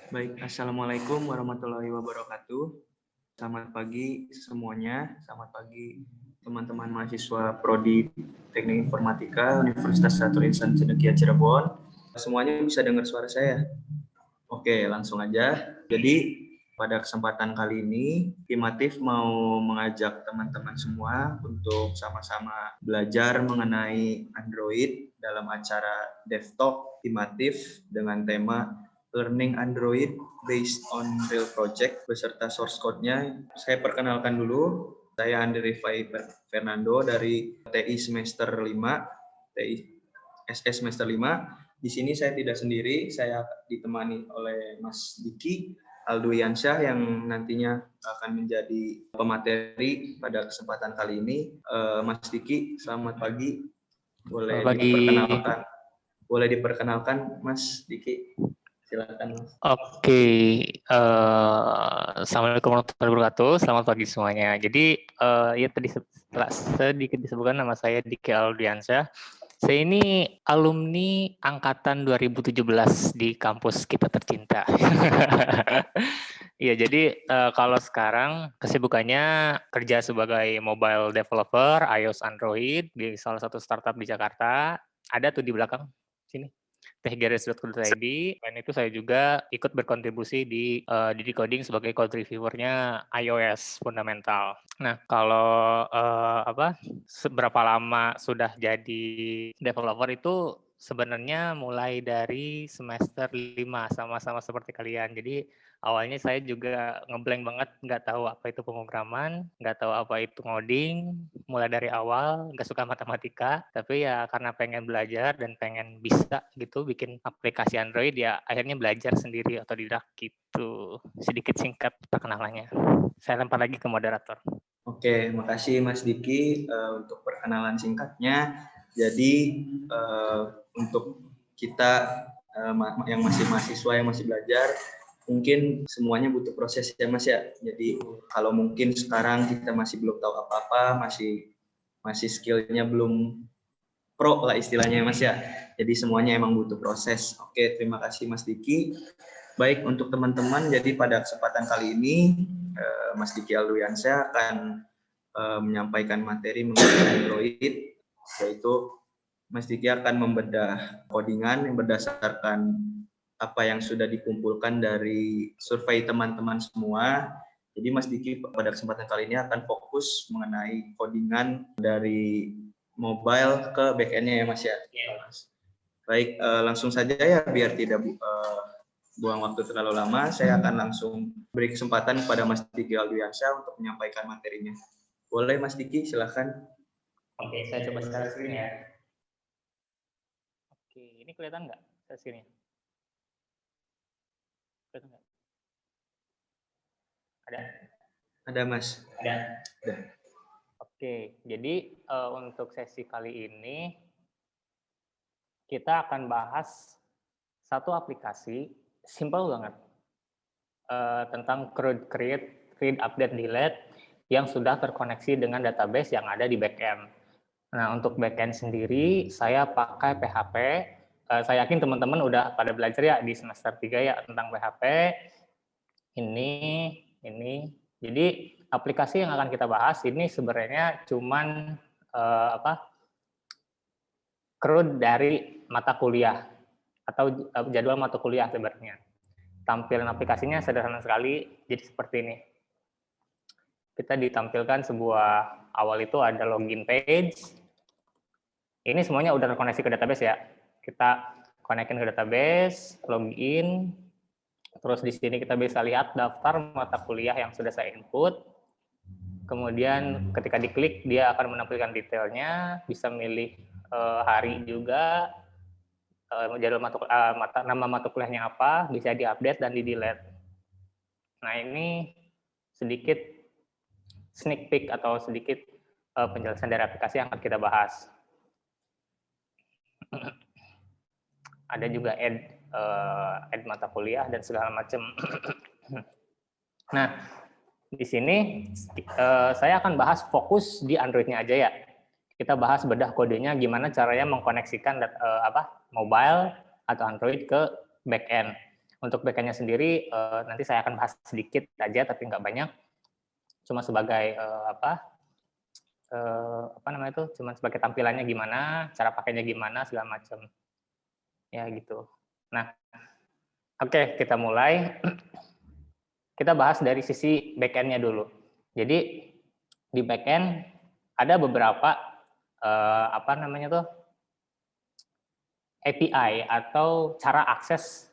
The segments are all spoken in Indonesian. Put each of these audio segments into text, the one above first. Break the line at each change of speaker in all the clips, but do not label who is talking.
Baik, Assalamualaikum warahmatullahi wabarakatuh. Selamat pagi semuanya. Selamat pagi teman-teman mahasiswa Prodi Teknik Informatika Universitas Catur Insan Cendekia Cirebon. Semuanya bisa dengar suara saya? Oke, langsung aja. Jadi pada kesempatan kali ini, Himatif mau mengajak teman-teman semua untuk sama-sama belajar mengenai Android dalam acara DevTalk Himatif dengan tema Learning Android Based on Real Project beserta source code-nya. Saya perkenalkan dulu, saya Andri Rifai Fernando dari TI semester 5, TI SS semester 5. Di sini saya tidak sendiri, saya ditemani oleh Mas Diki Alduyansyah yang nantinya akan menjadi pemateri pada kesempatan kali ini. Mas Diki, selamat pagi. Boleh diperkenalkan Mas Diki. Silakan Mas.
Oke, Assalamualaikum warahmatullahi wabarakatuh. Selamat pagi semuanya. Jadi ya tadi setelah sedikit disebutkan nama saya Diki Aldiansyah. Saya ini alumni angkatan 2017 di kampus kita tercinta. Iya, jadi kalau sekarang kesibukannya kerja sebagai mobile developer iOS Android di salah satu startup di Jakarta. Ada tuh di belakang sini. tehgaris.co.id. Selain itu saya juga ikut berkontribusi di Didi Coding sebagai code reviewernya iOS fundamental. Nah, kalau seberapa lama sudah jadi developer itu sebenarnya mulai dari semester 5 sama-sama seperti kalian. Jadi awalnya saya juga ngeblank banget, nggak tahu apa itu pemrograman, nggak tahu apa itu ngoding, mulai dari awal nggak suka matematika, tapi ya karena pengen belajar dan pengen bisa gitu bikin aplikasi Android, ya akhirnya belajar sendiri otodidak gitu. Sedikit singkat perkenalannya. Saya lempar lagi ke moderator.
Oke, makasih Mas Diki untuk perkenalan singkatnya. Jadi untuk kita yang masih mahasiswa, yang masih belajar, mungkin semuanya butuh proses ya Mas ya. Jadi kalau mungkin sekarang kita masih belum tahu apa-apa, masih skillnya belum pro lah istilahnya Mas ya. Jadi semuanya emang butuh proses. Oke, terima kasih Mas Diki. Baik, untuk teman-teman, jadi pada kesempatan kali ini Mas Diki Alduyansyah akan menyampaikan materi mengenai Android, yaitu Mas Diki akan membedah codingan yang berdasarkan apa yang sudah dikumpulkan dari survei teman-teman semua. Jadi Mas Diki pada kesempatan kali ini akan fokus mengenai codingan dari mobile ke back-end-nya ya Mas ya. Baik, langsung saja ya biar tidak buang waktu terlalu lama, saya akan langsung beri kesempatan kepada Mas Diki Alduyansyah untuk menyampaikan materinya. Boleh Mas Diki, silakan.
Oke, saya coba share screen ya. Oke, ini kelihatan nggak share screen-nya? Kelihatan nggak? Ada?
Ada Mas.
Ada. Oke, jadi untuk sesi kali ini kita akan bahas satu aplikasi simple banget tentang create, read, update, delete yang sudah terkoneksi dengan database yang ada di backend. Nah, untuk backend sendiri saya pakai PHP. Saya yakin teman-teman udah pada belajar ya di semester 3 ya tentang PHP. Ini. Jadi aplikasi yang akan kita bahas ini sebenarnya cuman CRUD dari mata kuliah atau jadwal mata kuliah sebenarnya. Tampilan aplikasinya sederhana sekali, jadi seperti ini. Kita ditampilkan sebuah, awal itu ada login page. Ini semuanya udah terkoneksi ke database ya. Kita konekin ke database, login. Terus di sini kita bisa lihat daftar mata kuliah yang sudah saya input. Kemudian ketika diklik dia akan menampilkan detailnya, bisa milih hari juga, jadwal nama mata kuliahnya apa, bisa diupdate dan di-delete. Nah, ini sedikit sneak peek atau sedikit penjelasan dari aplikasi yang akan kita bahas. Ada juga add mata kuliah dan segala macam. Nah, di sini saya akan bahas fokus di Android-nya aja ya. Kita bahas bedah kodenya gimana caranya mengkoneksikan mobile atau Android ke backend. Untuk backend-nya sendiri nanti saya akan bahas sedikit aja, tapi nggak banyak. Cuma sebagai apa namanya itu, cuma sebagai tampilannya gimana, cara pakainya gimana, segala macam. Ya gitu. Nah, oke, kita mulai. Kita bahas dari sisi backend-nya dulu. Jadi di backend ada beberapa apa namanya tuh API atau cara akses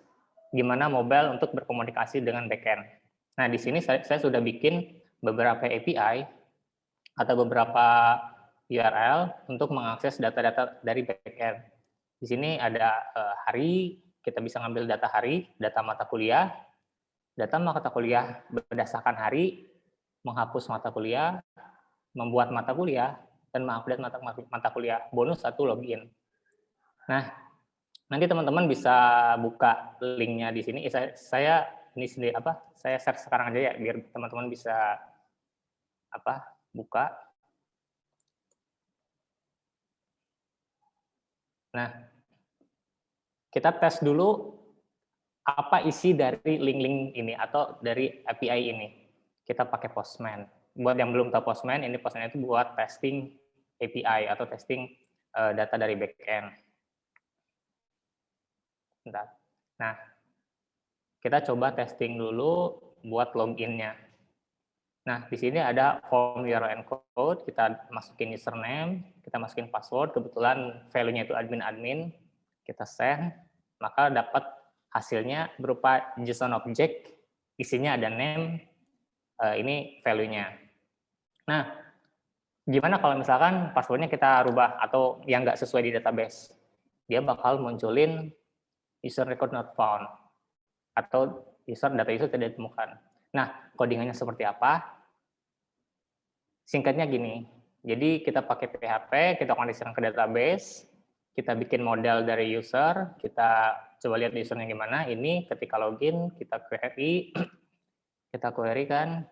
gimana mobile untuk berkomunikasi dengan backend. Nah, di sini saya sudah bikin beberapa API atau beberapa URL untuk mengakses data-data dari backend. Di sini ada hari, kita bisa ngambil data hari, data mata kuliah berdasarkan hari, menghapus mata kuliah, membuat mata kuliah, dan mengupdate mata kuliah. Bonus 1 login. Nah, nanti teman-teman bisa buka linknya di sini. Saya ini sendiri saya share sekarang aja ya, biar teman-teman bisa buka. Nah, kita tes dulu apa isi dari link-link ini atau dari API ini. Kita pakai Postman. Buat yang belum tahu Postman, ini Postman itu buat testing API atau testing data dari backend. Bentar. Nah, kita coba testing dulu buat login-nya. Nah, di sini ada form URL encode, kita masukin username, kita masukin password, kebetulan value-nya itu admin-admin, kita send, maka dapat hasilnya berupa JSON object, isinya ada name, ini value-nya. Nah, gimana kalau misalkan password-nya kita rubah atau yang nggak sesuai di database? Dia bakal munculin user record not found, atau data user tidak ditemukan. Nah, codingannya seperti apa? Singkatnya gini, jadi kita pakai PHP, kita kondisikan ke database, kita bikin model dari user, kita coba lihat usernya gimana, ini ketika login, kita query kan,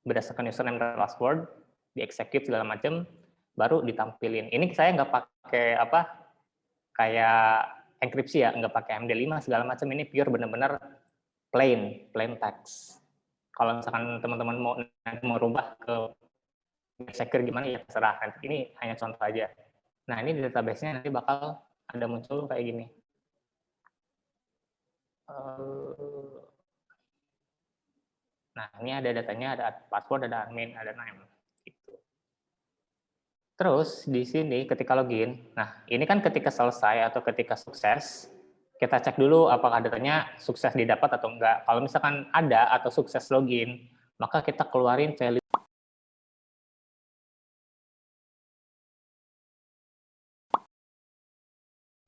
berdasarkan username dan password, di-execute segala macam, baru ditampilin. Ini saya nggak pakai kayak enkripsi ya, nggak pakai MD5 segala macam, ini pure benar-benar plain text. Kalau misalkan teman-teman mau rubah ke secure gimana ya terserah. Ini hanya contoh aja. Nah, ini di database-nya nanti bakal ada muncul kayak gini. Nah, ini ada datanya, ada password, ada admin, ada name. Gitu. Terus di sini ketika login, nah ini kan ketika selesai atau ketika sukses, kita cek dulu apakah datanya sukses didapat atau enggak. Kalau misalkan ada atau sukses login, maka kita keluarin value.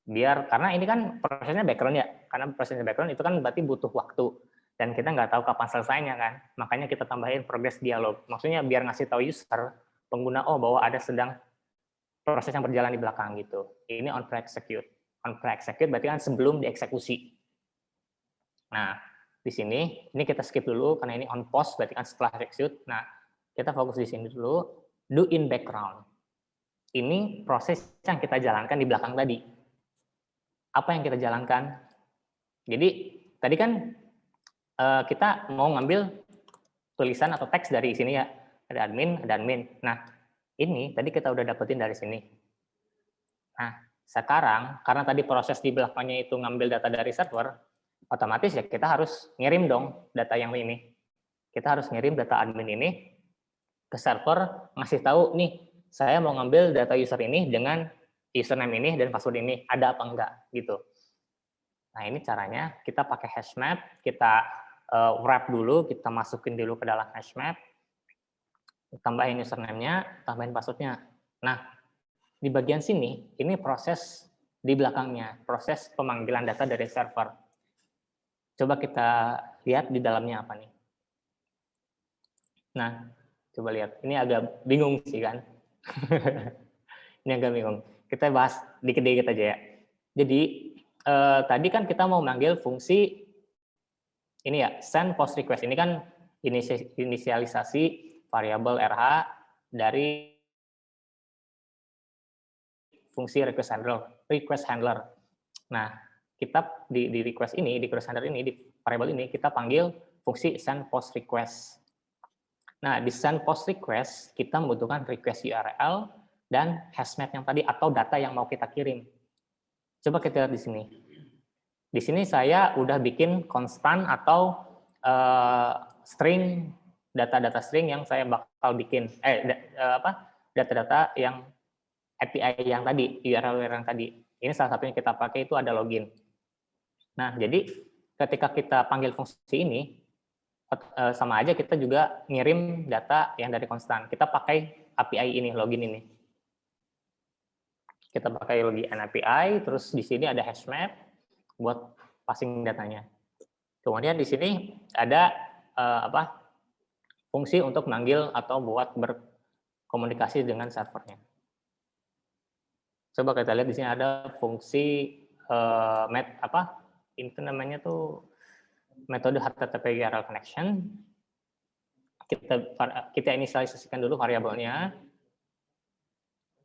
Biar karena ini kan prosesnya background ya, karena prosesnya background itu kan berarti butuh waktu dan kita nggak tahu kapan selesainya kan, makanya kita tambahin progress dialog, maksudnya biar ngasih tahu user pengguna bahwa ada sedang proses yang berjalan di belakang gitu. Ini on pre-execute berarti kan sebelum dieksekusi. Nah, di sini ini kita skip dulu karena ini on post berarti kan setelah execute. Nah, kita fokus di sini dulu, do in background. Ini proses yang kita jalankan di belakang tadi. Apa yang kita jalankan? Jadi tadi kan kita mau ngambil tulisan atau teks dari sini ya, ada admin. Nah, ini tadi kita udah dapetin dari sini. Nah, sekarang karena tadi proses di belakangnya itu ngambil data dari server, otomatis ya kita harus ngirim dong data yang ini. Kita harus ngirim data admin ini ke server, ngasih tahu nih, saya mau ngambil data user ini dengan username ini dan password ini, ada apa enggak gitu. Nah, ini caranya kita pakai hash map, kita wrap dulu, kita masukin dulu ke dalam hash map, tambahin username-nya, tambahin password-nya. Nah, di bagian sini, ini proses di belakangnya, proses pemanggilan data dari server. Coba kita lihat di dalamnya apa nih. Nah, coba lihat. Ini agak bingung sih kan. Ini agak bingung. Kita bahas dikit-dikit aja ya. Jadi, tadi kan kita mau manggil fungsi ini ya, send post request. Ini kan inisialisasi variabel RH dari fungsi request handler. Nah, kita di request ini, di request handler ini, di variable ini, kita panggil fungsi send post request. Nah, di send post request, kita membutuhkan request URL dan hashmap yang tadi atau data yang mau kita kirim. Coba kita lihat di sini. Di sini saya udah bikin konstan atau string, data-data string yang saya bakal bikin, data-data yang API yang tadi, URL yang tadi. Ini salah satunya kita pakai itu ada login. Nah, jadi ketika kita panggil fungsi ini, sama aja kita juga ngirim data yang dari konstan. Kita pakai API ini, login ini. Kita pakai login API, terus di sini ada hashmap buat passing datanya. Kemudian di sini ada fungsi untuk manggil atau buat berkomunikasi dengan servernya. Coba kita lihat di sini ada fungsi itu namanya tuh metode HTTP URL connection. Kita inisialisasikan dulu variabelnya.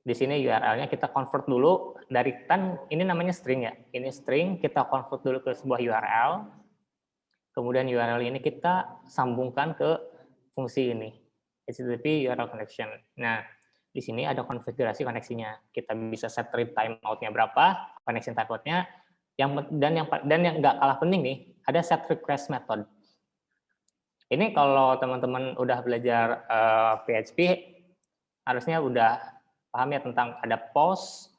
Di sini URL-nya kita convert dulu dari, kan ini namanya string ya. Ini string, kita convert dulu ke sebuah URL. Kemudian URL ini kita sambungkan ke fungsi ini, HTTP URL connection. Nah, di sini ada konfigurasi koneksinya. Kita bisa set read timeout-nya berapa, connection timeout-nya, dan yang nggak kalah penting nih, ada set request method. Ini kalau teman-teman udah belajar PHP, harusnya udah paham ya tentang ada post,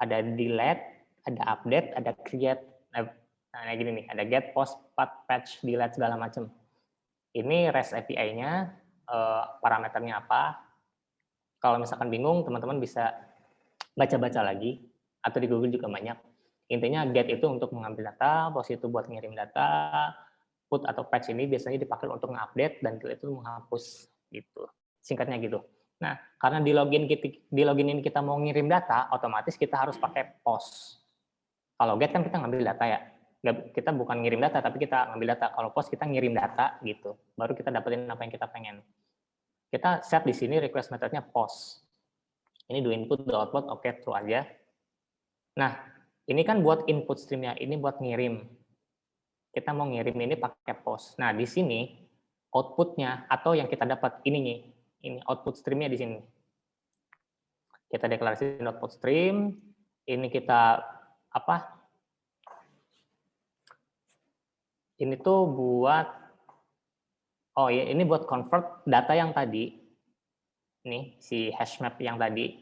ada delete, ada update, ada create. Nah, gini nih, ada get, post, patch, delete, segala macam. Ini REST API-nya, parameternya apa. Kalau misalkan bingung, teman-teman bisa baca-baca lagi, atau di Google juga banyak. Intinya get itu untuk mengambil data, post itu buat ngirim data, put atau patch ini biasanya dipakai untuk mengupdate, dan delete itu menghapus, gitu. Singkatnya gitu. Nah, karena di login ini kita mau ngirim data, otomatis kita harus pakai post. Kalau get kan kita ngambil data ya. Kita bukan ngirim data, tapi kita ngambil data. Kalau post kita ngirim data gitu. Baru kita dapetin apa yang kita pengen. Kita set di sini request methodnya post. Ini do input, do output, oke, true aja. Nah, ini kan buat input streamnya, ini buat ngirim. Kita mau ngirim ini pakai post. Nah, di sini outputnya atau yang kita dapat ini output streamnya di sini. Kita deklarasi output stream. Ini kita Ini tuh buat, ini buat convert data yang tadi. Nih, si hashmap yang tadi.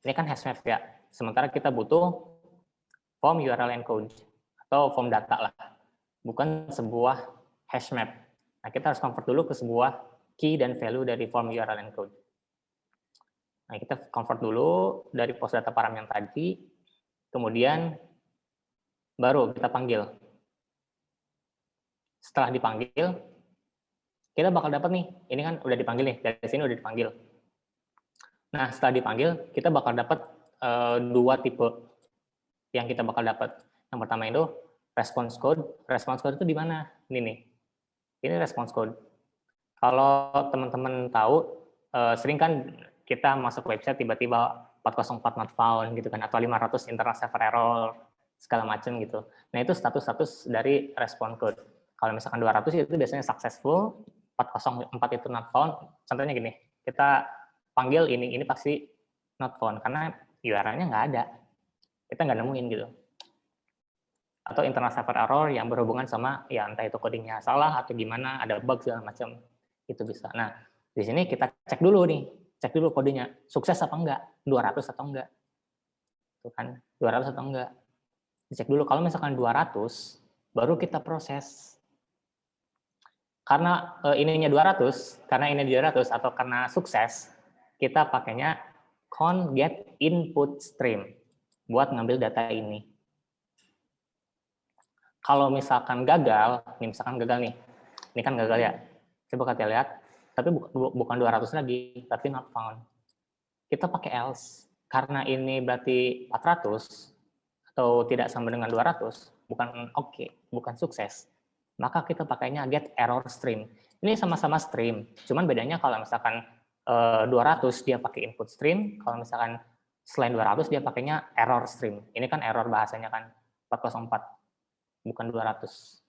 Ini kan hashmap ya. Sementara kita butuh form URL encode atau form data lah. Bukan sebuah hashmap. Nah, kita harus convert dulu ke sebuah key dan value dari form URL encode. Nah, kita convert dulu dari post data param yang tadi. Kemudian baru kita panggil. Setelah dipanggil, kita bakal dapat nih, ini kan udah dipanggil nih, dari sini udah dipanggil. Nah, setelah dipanggil, kita bakal dapat dua tipe yang kita bakal dapat. Yang pertama itu response code. Response code itu di mana? Ini nih. Ini response code. Kalau teman-teman tahu, sering kan kita masuk website tiba-tiba 404 not found gitu kan, atau 500 internal server error, segala macam gitu. Nah, itu status-status dari response code. Kalau misalkan 200 itu biasanya successful, 404 itu not found. Contohnya gini, kita panggil ini pasti not found karena URL-nya nggak ada. Kita nggak nemuin gitu. Atau internal server error yang berhubungan sama ya entah itu codingnya salah atau gimana, ada bug segala macam. Itu bisa. Nah, di sini kita cek dulu nih, cek dulu kodenya sukses apa enggak, 200 atau enggak. Itu kan 200 atau enggak. Dicek dulu, kalau misalkan 200 baru kita proses. Karena ininya 200, karena ini 200 atau karena sukses, kita pakainya con get input stream buat ngambil data ini. Kalau misalkan gagal, ini kan gagal ya. Coba kita lihat, tapi bukan 200 lagi, tapi not found. Kita pakai else, karena ini berarti 400 atau tidak sama dengan 200, bukan oke, bukan sukses. Maka kita pakainya get error stream. Ini sama-sama stream, cuman bedanya kalau misalkan 200 dia pakai input stream, kalau misalkan selain 200 dia pakainya error stream. Ini kan error bahasanya kan 404. bukan 200.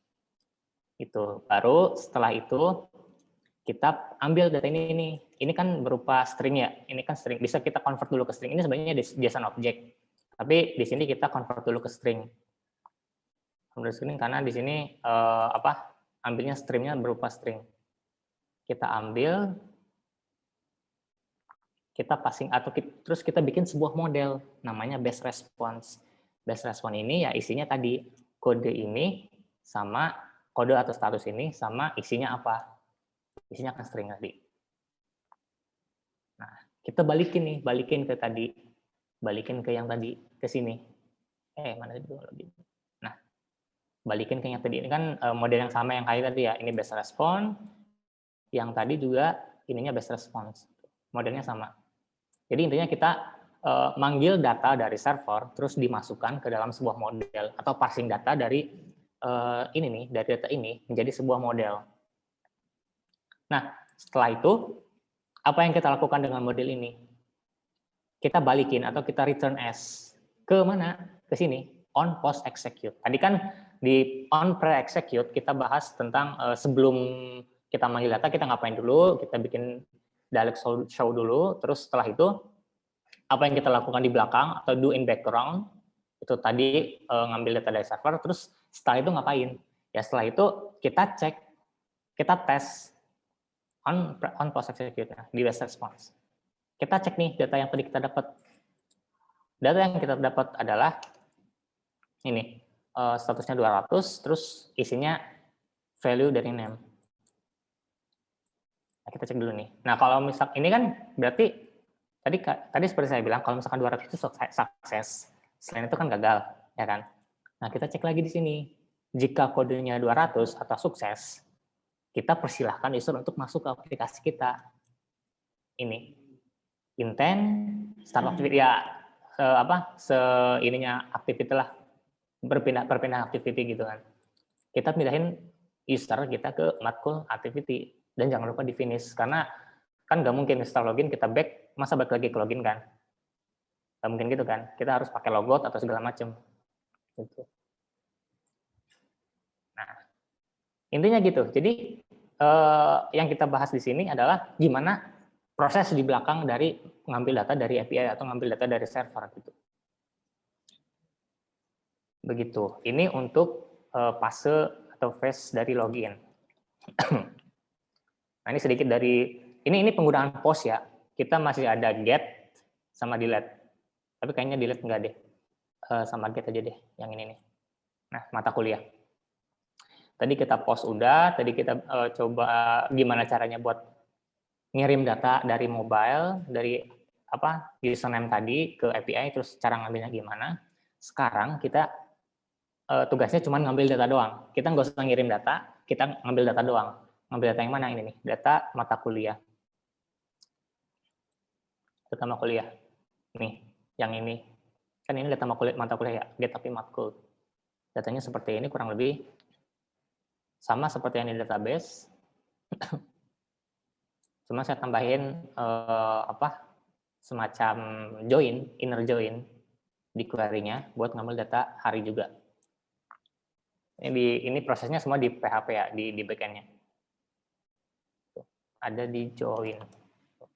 Itu. Baru setelah itu kita ambil data ini nih. Ini kan berupa string ya. Ini kan string. Bisa kita convert dulu ke string. Ini sebenarnya JSON object. Tapi di sini kita convert dulu ke string. Convert string karena di sini ambilnya stringnya berupa string. Kita ambil, kita passing terus kita bikin sebuah model namanya base response. Base response ini ya isinya tadi kode ini sama kode atau status ini sama isinya apa? Isinya akan string tadi. Nah, kita balikin ke tadi, balikin ke yang tadi, ke sini. Mana itu lagi? Nah, balikin ke yang tadi. Ini kan model yang sama yang kayak tadi ya. Ini base response, yang tadi juga ininya base response. Modelnya sama. Jadi intinya kita manggil data dari server, terus dimasukkan ke dalam sebuah model atau parsing data dari dari data ini menjadi sebuah model. Nah, setelah itu, apa yang kita lakukan dengan model ini? Kita balikin atau kita return as. Ke mana? Ke sini, on post execute. Tadi kan di on pre execute kita bahas tentang sebelum kita manggil data, kita ngapain dulu, kita bikin dialog show dulu, terus setelah itu, apa yang kita lakukan di belakang, atau do in background, itu tadi ngambil data dari server, terus setelah itu ngapain? Ya setelah itu kita cek, kita tes, on post execute di base response. Kita cek nih data yang tadi kita dapat. Data yang kita dapat adalah ini statusnya 200, terus isinya value dari name. Nah, kita cek dulu nih. Nah, kalau misal ini kan berarti tadi seperti saya bilang kalau misalkan 200 itu sukses, selain itu kan gagal, ya kan? Nah, kita cek lagi di sini. Jika kodenya 200 atau sukses, kita persilahkan user untuk masuk ke aplikasi kita. Ini intent start activity ya ininya activity lah, berpindah activity gitu kan. Kita pindahin user kita ke matkul activity dan jangan lupa di finish karena kan nggak mungkin setelah login kita back masa balik lagi ke login kan, nggak mungkin gitu kan, kita harus pakai logout atau segala macam gitu. Nah intinya gitu. Jadi yang kita bahas di sini adalah gimana proses di belakang dari ngambil data dari API atau ngambil data dari server gitu. Begitu. Ini untuk fase atau phase dari login. Nah, ini sedikit dari ini penggunaan post ya. Kita masih ada get sama delete. Tapi kayaknya delete enggak deh. Sama get aja deh yang ini nih. Nah, mata kuliah. Tadi kita post udah, tadi kita coba gimana caranya buat ngirim data dari mobile, dari username tadi ke API, terus cara ngambilnya gimana. Sekarang kita tugasnya cuma ngambil data doang. Kita nggak usah ngirim data, kita ngambil data doang. Ngambil data yang mana ini nih? Data mata kuliah. Data mata kuliah. Nih, yang ini. Kan ini data mata kuliah ya, get tapi matkul. Datanya seperti ini kurang lebih sama seperti yang di database. Cuma saya tambahin semacam join, inner join di query-nya buat ngambil data hari juga. Ini prosesnya semua di PHP ya, di backend-nya. Ada di join,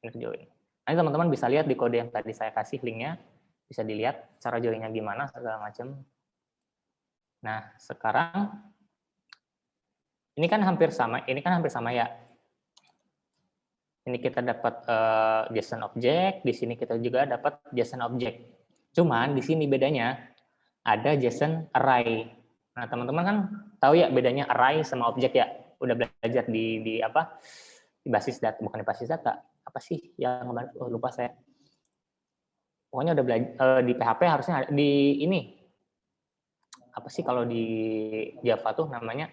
inner join. Nanti teman-teman bisa lihat di kode yang tadi saya kasih linknya, bisa dilihat cara join-nya gimana segala macam. Nah sekarang ini kan hampir sama ya. Ini kita dapat JSON object, di sini kita juga dapat JSON object. Cuman di sini bedanya ada JSON array. Nah, teman-teman kan tahu ya bedanya array sama object ya. Udah belajar di basis data, bukan di basis data. Apa sih yang lupa saya. Pokoknya udah belajar di PHP harusnya di ini. Apa sih kalau di Java tuh namanya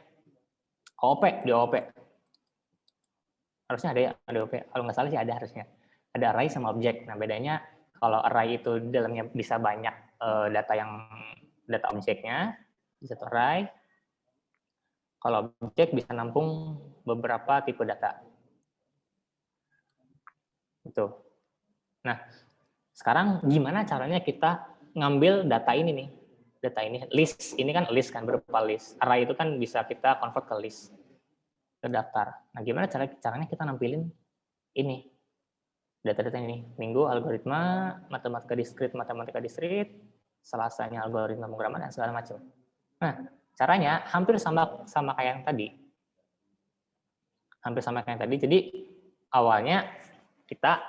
OOP, di OOP. Harusnya ada ya, ada OOP. Kalau nggak salah sih ada harusnya. Ada array sama objek. Nah, bedanya kalau array itu di dalamnya bisa banyak data objeknya, bisa array. Kalau objek bisa nampung beberapa tipe data. Gitu. Nah, sekarang gimana caranya kita ngambil data ini nih? data ini. List ini kan list kan, berupa list. Array itu kan bisa kita convert ke list, ke daftar. Nah, gimana caranya kita nampilin ini data-data ini? Minggu algoritma, matematika diskrit, Selasanya algoritma pemrograman dan segala macam. Nah, caranya hampir sama kayak yang tadi. Jadi awalnya kita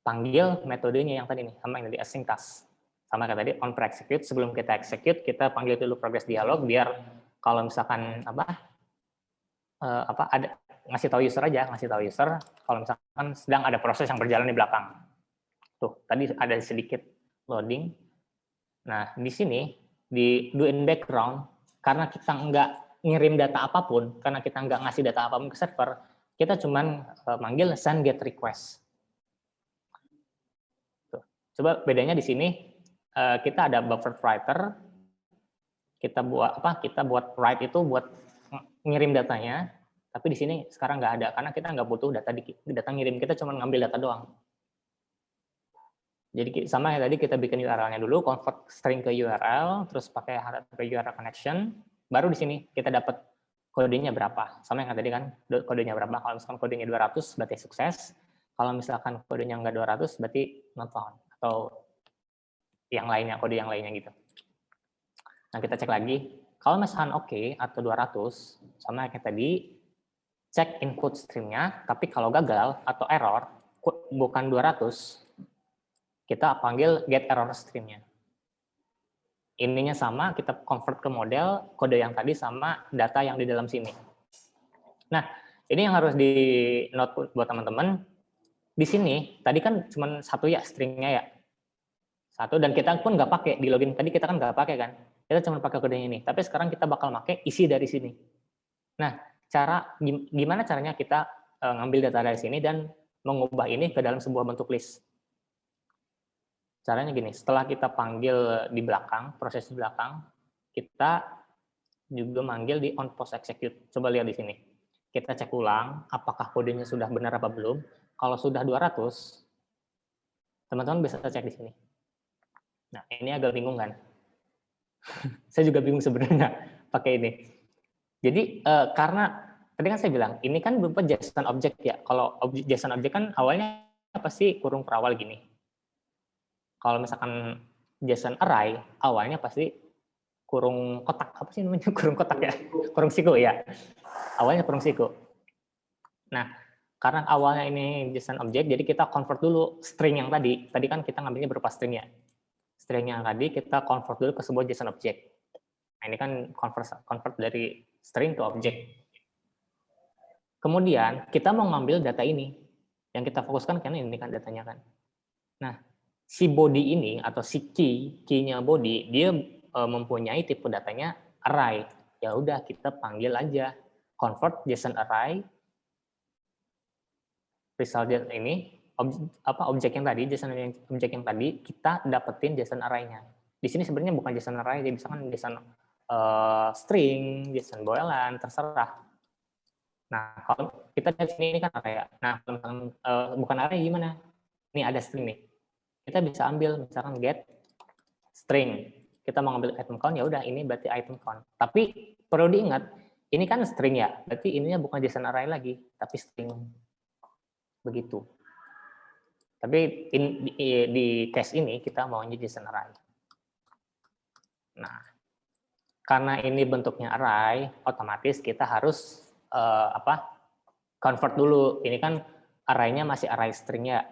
panggil metodenya yang tadi nih, sama yang tadi async task. Sama kayak tadi on pre-execute, sebelum kita execute kita panggil dulu progress dialog biar kalau misalkan ada ngasih tahu user kalau misalkan sedang ada proses yang berjalan di belakang. Tuh, tadi ada sedikit loading. Nah, di sini di do in background karena kita nggak ngirim data apapun, karena kita nggak ngasih data apapun ke server, kita cuman manggil send get request. Tuh. Coba bedanya di sini kita ada buffer writer, kita buat write itu buat ngirim datanya, tapi di sini sekarang nggak ada karena kita nggak butuh data ngirim, kita cuma ngambil data doang. Jadi sama yang tadi kita bikin URL-nya dulu, convert string ke URL, terus pakai HTTP URL connection, baru di sini kita dapat kodenya berapa. Sama yang tadi kan, kodenya berapa. Kalau misalkan kodenya 200 berarti sukses. Kalau misalkan kodenya nggak 200 berarti not found atau yang lainnya, kode yang lainnya gitu. Nah, kita cek lagi. Kalau misalkan oke atau 200, sama kayak tadi, cek input streamnya, tapi kalau gagal atau error, bukan 200, kita panggil get error streamnya. Ininya sama, kita convert ke model, kode yang tadi sama data yang di dalam sini. Nah, ini yang harus di note buat teman-teman. Di sini, tadi kan cuma satu ya stringnya ya. Satu, dan kita pun nggak pakai, di login tadi kita kan nggak pakai kan. Kita cuma pakai kodenya ini. Tapi sekarang kita bakal pakai isi dari sini. Nah, gimana caranya kita ngambil data dari sini dan mengubah ini ke dalam sebuah bentuk list. Caranya gini, setelah kita panggil di belakang, proses di belakang, kita juga manggil di on post execute. Coba lihat di sini. Kita cek ulang, apakah kodenya sudah benar apa belum. Kalau sudah 200, teman-teman bisa cek di sini. Nah, ini agak bingung kan? Saya juga bingung sebenarnya pakai ini. Jadi, karena tadi kan saya bilang, ini kan berupa JSON object ya. Kalau JSON object kan awalnya pasti kurung perawal gini. Kalau misalkan JSON array, awalnya pasti kurung kotak. Apa sih namanya? Kurung kotak ya? Kurung siku ya. Awalnya kurung siku. Nah, karena awalnya ini JSON object, jadi kita convert dulu string yang tadi. Tadi kan kita ngambilnya berupa string ya. String yang tadi kita convert dulu ke sebuah JSON object. Nah, ini kan convert dari string ke object. Kemudian, kita mau ngambil data ini. Yang kita fokuskan kan ini kan datanya kan. Nah, si body ini atau si key-nya body, dia mempunyai tipe datanya array. Ya udah kita panggil aja convert JSON array result ini objek yang tadi, JSON objek yang tadi kita dapetin JSON array-nya. Di sini sebenarnya bukan JSON array, dia bisa kan JSON string, JSON boilan, terserah. Nah, kalau kita lihat sini ini kan array. Nah, bukan array gimana? Ini ada string nih. Kita bisa ambil misalkan get string. Kita mau ngambil item count, ya udah ini berarti item count. Tapi perlu diingat, ini kan string ya, berarti ininya bukan JSON array lagi, tapi string. Begitu. Tapi di case ini kita maunya JSON array. Nah, karena ini bentuknya array, otomatis kita harus convert dulu. Ini kan array-nya masih array string ya.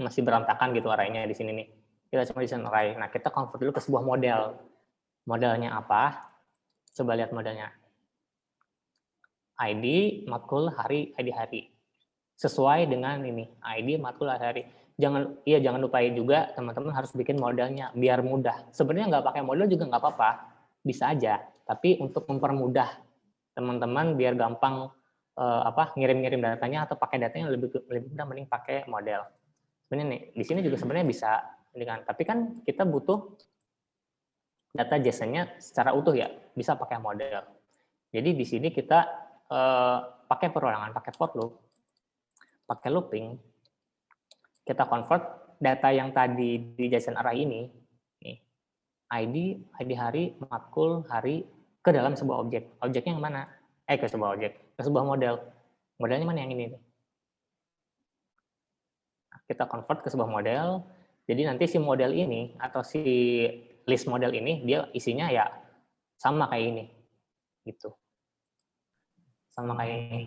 Masih berantakan gitu array-nya di sini nih. Kita cuma JSON array. Nah, kita convert dulu ke sebuah model. Modelnya apa? Coba lihat modelnya. ID, matkul, hari, ID hari. Sesuai dengan ini, ID, matkul, hari. Jangan lupain juga teman-teman harus bikin modelnya biar mudah. Sebenarnya nggak pakai model juga nggak apa-apa, bisa aja. Tapi untuk mempermudah teman-teman biar gampang ngirim-ngirim datanya atau pakai datanya lebih mudah, mending pakai model. Sebenarnya nih, di sini juga sebenarnya bisa, tapi kan kita butuh data JSON-nya secara utuh ya, bisa pakai model. Jadi di sini kita pakai perulangan, pakai for loop, pakai looping, kita convert data yang tadi di JSON array ini, nih, ID hari, matkul, hari ke dalam sebuah objek. Objeknya yang mana? Ke sebuah objek, ke sebuah model. Modelnya mana yang ini? Kita convert ke sebuah model. Jadi nanti si model ini atau si list model ini dia isinya ya sama kayak ini, gitu. Sama kayak ini.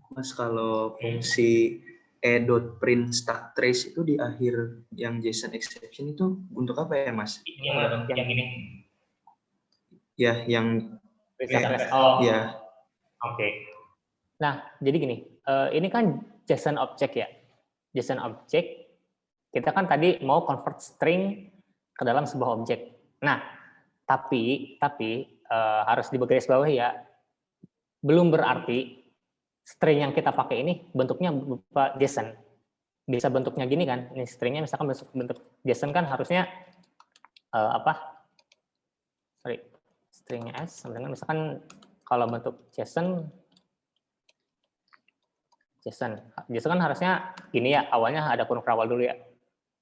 Mas, kalau fungsi e.print stack trace itu di akhir yang JSON exception itu untuk apa ya, Mas?
Yang ini.
Ya, yang
oh
ya.
Oke. Nah, jadi gini, ini kan JSON object ya. JSON object, kita kan tadi mau convert string ke dalam sebuah objek. Nah, tapi harus digarisbawahi ya, belum berarti string yang kita pakai ini bentuknya berupa JSON. Bisa bentuknya gini kan, ini stringnya misalkan bentuk JSON kan harusnya stringnya S, sama dengan misalkan kalau bentuk JSON kan harusnya gini ya, awalnya ada kurung awal dulu ya.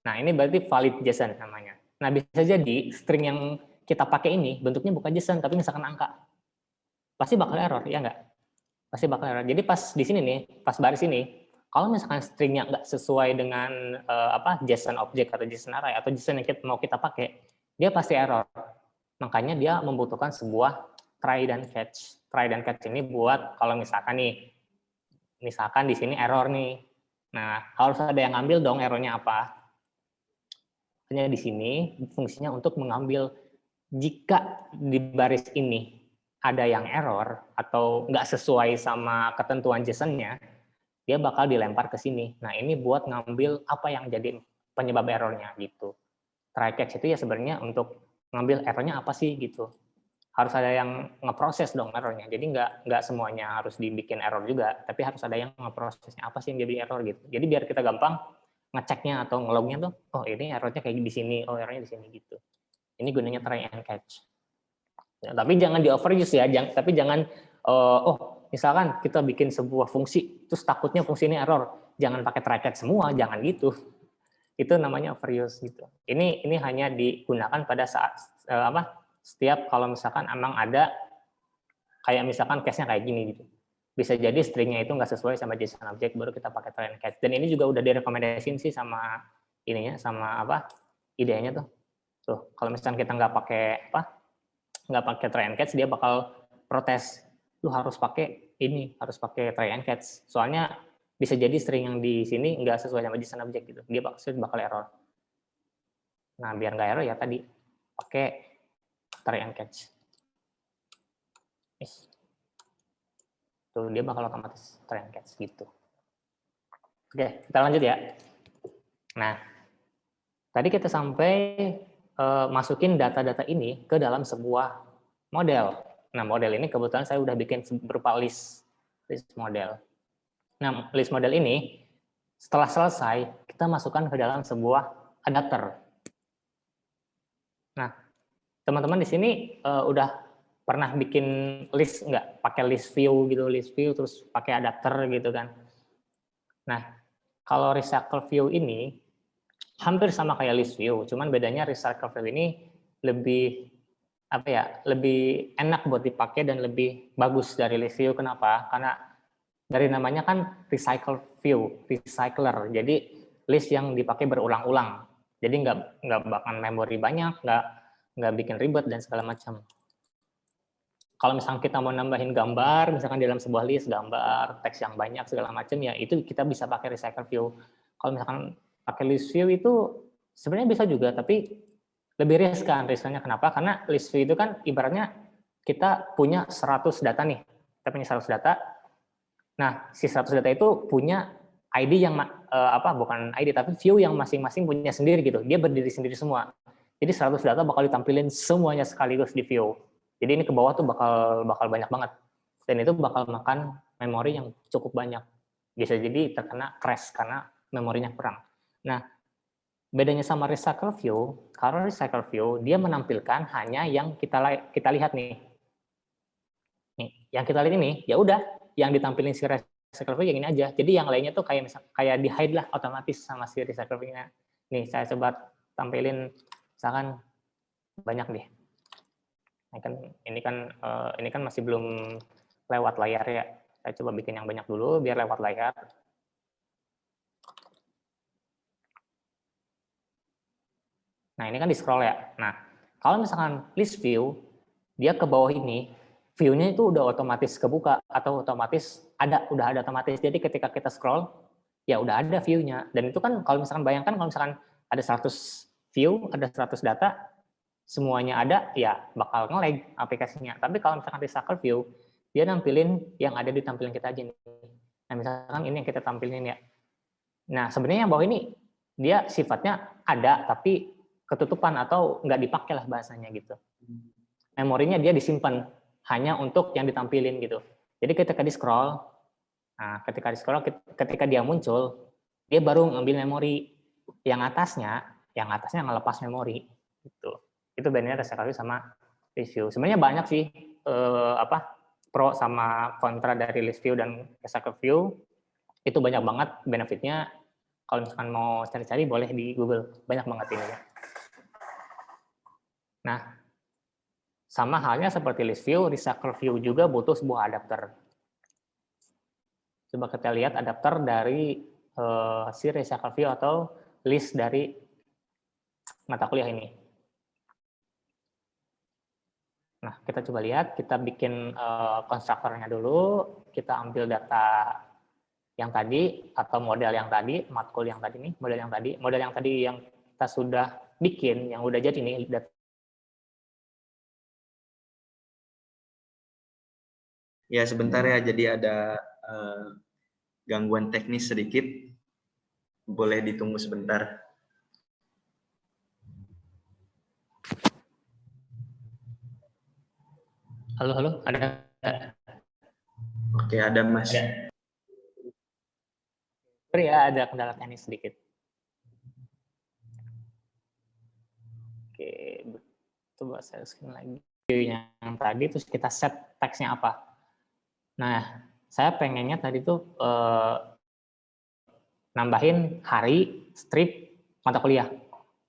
Nah, ini berarti valid JSON namanya. Nah, bisa jadi string yang kita pakai ini bentuknya bukan JSON, tapi misalkan angka. Pasti bakal error, ya nggak? Pasti bakal error. Jadi pas di sini nih, pas baris ini, kalau misalkan stringnya nggak sesuai dengan JSON object atau JSON array atau JSON yang mau kita pakai, dia pasti error. Makanya dia membutuhkan sebuah try dan catch. Try dan catch ini buat kalau misalkan di sini error nih. Nah, harus ada yang ngambil dong errornya apa. Hanya di sini fungsinya untuk mengambil jika di baris ini ada yang error atau nggak sesuai sama ketentuan JSON-nya, dia bakal dilempar ke sini. Nah, ini buat ngambil apa yang jadi penyebab errornya gitu. Try catch itu ya sebenarnya untuk ngambil errornya apa sih gitu. Harus ada yang ngeproses dong errornya. Jadi nggak semuanya harus dibikin error juga, tapi harus ada yang ngeprosesnya apa sih yang jadi error gitu. Jadi biar kita gampang ngeceknya atau ngelognya tuh, oh ini errornya kayak di sini, oh errornya di sini gitu. Ini gunanya try and catch. Ya, tapi jangan di overuse ya, tapi jangan misalkan kita bikin sebuah fungsi terus takutnya fungsi ini error, jangan pakai try catch semua, jangan gitu. Itu namanya overuse gitu. Ini hanya digunakan pada saat setiap kalau misalkan emang ada kayak misalkan case-nya kayak gini gitu. Bisa jadi stringnya itu nggak sesuai sama JSON object, baru kita pakai try and catch. Dan ini juga udah direkomendasiin sih sama ininya, sama idenya tuh. Tuh, kalau misalkan kita nggak pakai try and catch, dia bakal protes. Lu harus pakai ini, harus pakai try and catch. Soalnya bisa jadi string yang di sini nggak sesuai sama JSON object gitu. Dia bakal error. Nah, biar nggak error ya tadi pakai try and catch. Tuh, dia bakal otomatis try and catch gitu. Oke, kita lanjut ya. Nah, tadi kita sampai masukin data-data ini ke dalam sebuah model. Nah, model ini kebetulan saya udah bikin berupa list model. Nah, list model ini setelah selesai, kita masukkan ke dalam sebuah adapter. Nah, teman-teman di sini udah pernah bikin list nggak? Pakai list view gitu, list view terus pakai adapter gitu kan. Nah, kalau recycle view ini hampir sama kayak list view, cuman bedanya recycle view ini lebih lebih enak buat dipakai dan lebih bagus dari list view. Kenapa? Karena dari namanya kan recycle view, recycler. Jadi list yang dipakai berulang-ulang. Jadi nggak makan memori banyak, nggak bikin ribet dan segala macam. Kalau misalkan kita mau nambahin gambar, misalkan di dalam sebuah list gambar, teks yang banyak segala macam, ya itu kita bisa pakai recycle view. Kalau misalkan pakai list view itu sebenarnya bisa juga, tapi lebih riskan. Riskannya kenapa? Karena list view itu kan ibaratnya kita punya 100 data nih. Kita punya 100 data. Nah, si 100 data itu punya ID yang bukan ID tapi view yang masing-masing punya sendiri gitu. Dia berdiri sendiri semua. Jadi 100 data bakal ditampilin semuanya sekaligus di view. Jadi ini ke bawah tuh bakal banyak banget. Dan itu bakal makan memori yang cukup banyak. Bisa jadi terkena crash karena memorinya kurang. Nah, bedanya sama recycle view, kalau recycle view dia menampilkan hanya yang kita lihat nih. Nih, yang kita lihat ini ya udah yang ditampilin si recycle view yang ini aja. Jadi yang lainnya tuh kayak di hide lah otomatis sama si recycle view-nya. Nih, saya coba tampilin misalkan banyak deh. Ini kan masih belum lewat layar ya. Saya coba bikin yang banyak dulu biar lewat layar. Nah, ini kan di scroll ya. Nah, kalau misalkan list view, dia ke bawah ini, view-nya itu udah otomatis kebuka atau otomatis udah ada otomatis. Jadi ketika kita scroll, ya udah ada view-nya. Dan itu kan kalau misalkan bayangkan kalau misalkan ada 100 view, ada 100 data, semuanya ada, ya bakal nge-lag aplikasinya. Tapi kalau misalkan recycle view, dia nampilin yang ada di tampilan kita aja nih. Nah, misalkan ini yang kita tampilin ya. Nah, sebenarnya yang bawah ini, dia sifatnya ada, tapi ketutupan atau nggak dipakai lah bahasanya gitu. Memorinya dia disimpan hanya untuk yang ditampilin gitu. Jadi ketika di scroll, nah ketika dia muncul, dia baru ngambil memori. Yang atasnya ngelepas memori gitu. Itu bedanya recycle view sama list view. Sebenarnya banyak sih pro sama kontra dari list view dan recycle view. Itu banyak banget benefitnya. Kalau misalkan mau cari-cari boleh di Google, banyak banget ini ya. Nah, sama halnya seperti list view, recycle view juga butuh sebuah adapter. Coba kita lihat adapter dari si recycle view atau list dari mata kuliah ini. Nah, kita coba lihat, kita bikin konstruktornya dulu, kita ambil data yang tadi atau model yang tadi, matkul yang tadi nih, model yang tadi yang kita sudah bikin, yang udah jadi nih data.
Ya, sebentar ya, jadi ada gangguan teknis sedikit. Boleh ditunggu sebentar.
Halo, ada?
Oke, ada Mas.
Ya, ada kendala teknis sedikit. Oke, coba saya screen lagi yang tadi, terus kita set teksnya apa. Nah, saya pengennya tadi tuh nambahin hari, strip, mata kuliah.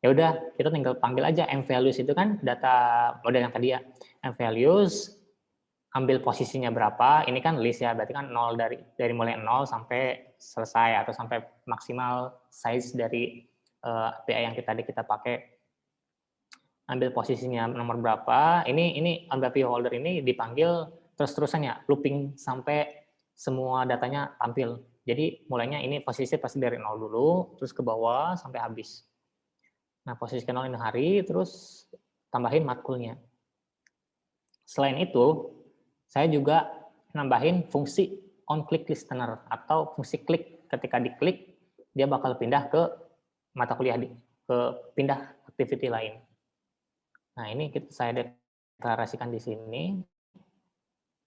Ya udah, kita tinggal panggil aja mValues itu kan data model yang tadi ya. mValues, ambil posisinya berapa, ini kan list ya, berarti kan 0 dari mulai 0 sampai selesai atau sampai maksimal size dari API yang kita pakai. Ambil posisinya nomor berapa, ini API holder ini dipanggil terus-terusan ya, looping sampai semua datanya tampil. Jadi mulainya ini posisi pasti dari 0 dulu, terus ke bawah sampai habis. Nah, posisi ke 0 ini hari, terus tambahin matkulnya. Selain itu, saya juga nambahin fungsi on-click listener atau fungsi klik. Ketika diklik, dia bakal pindah ke mata kuliah, pindah activity lain. Nah, ini saya deklarasikan di sini.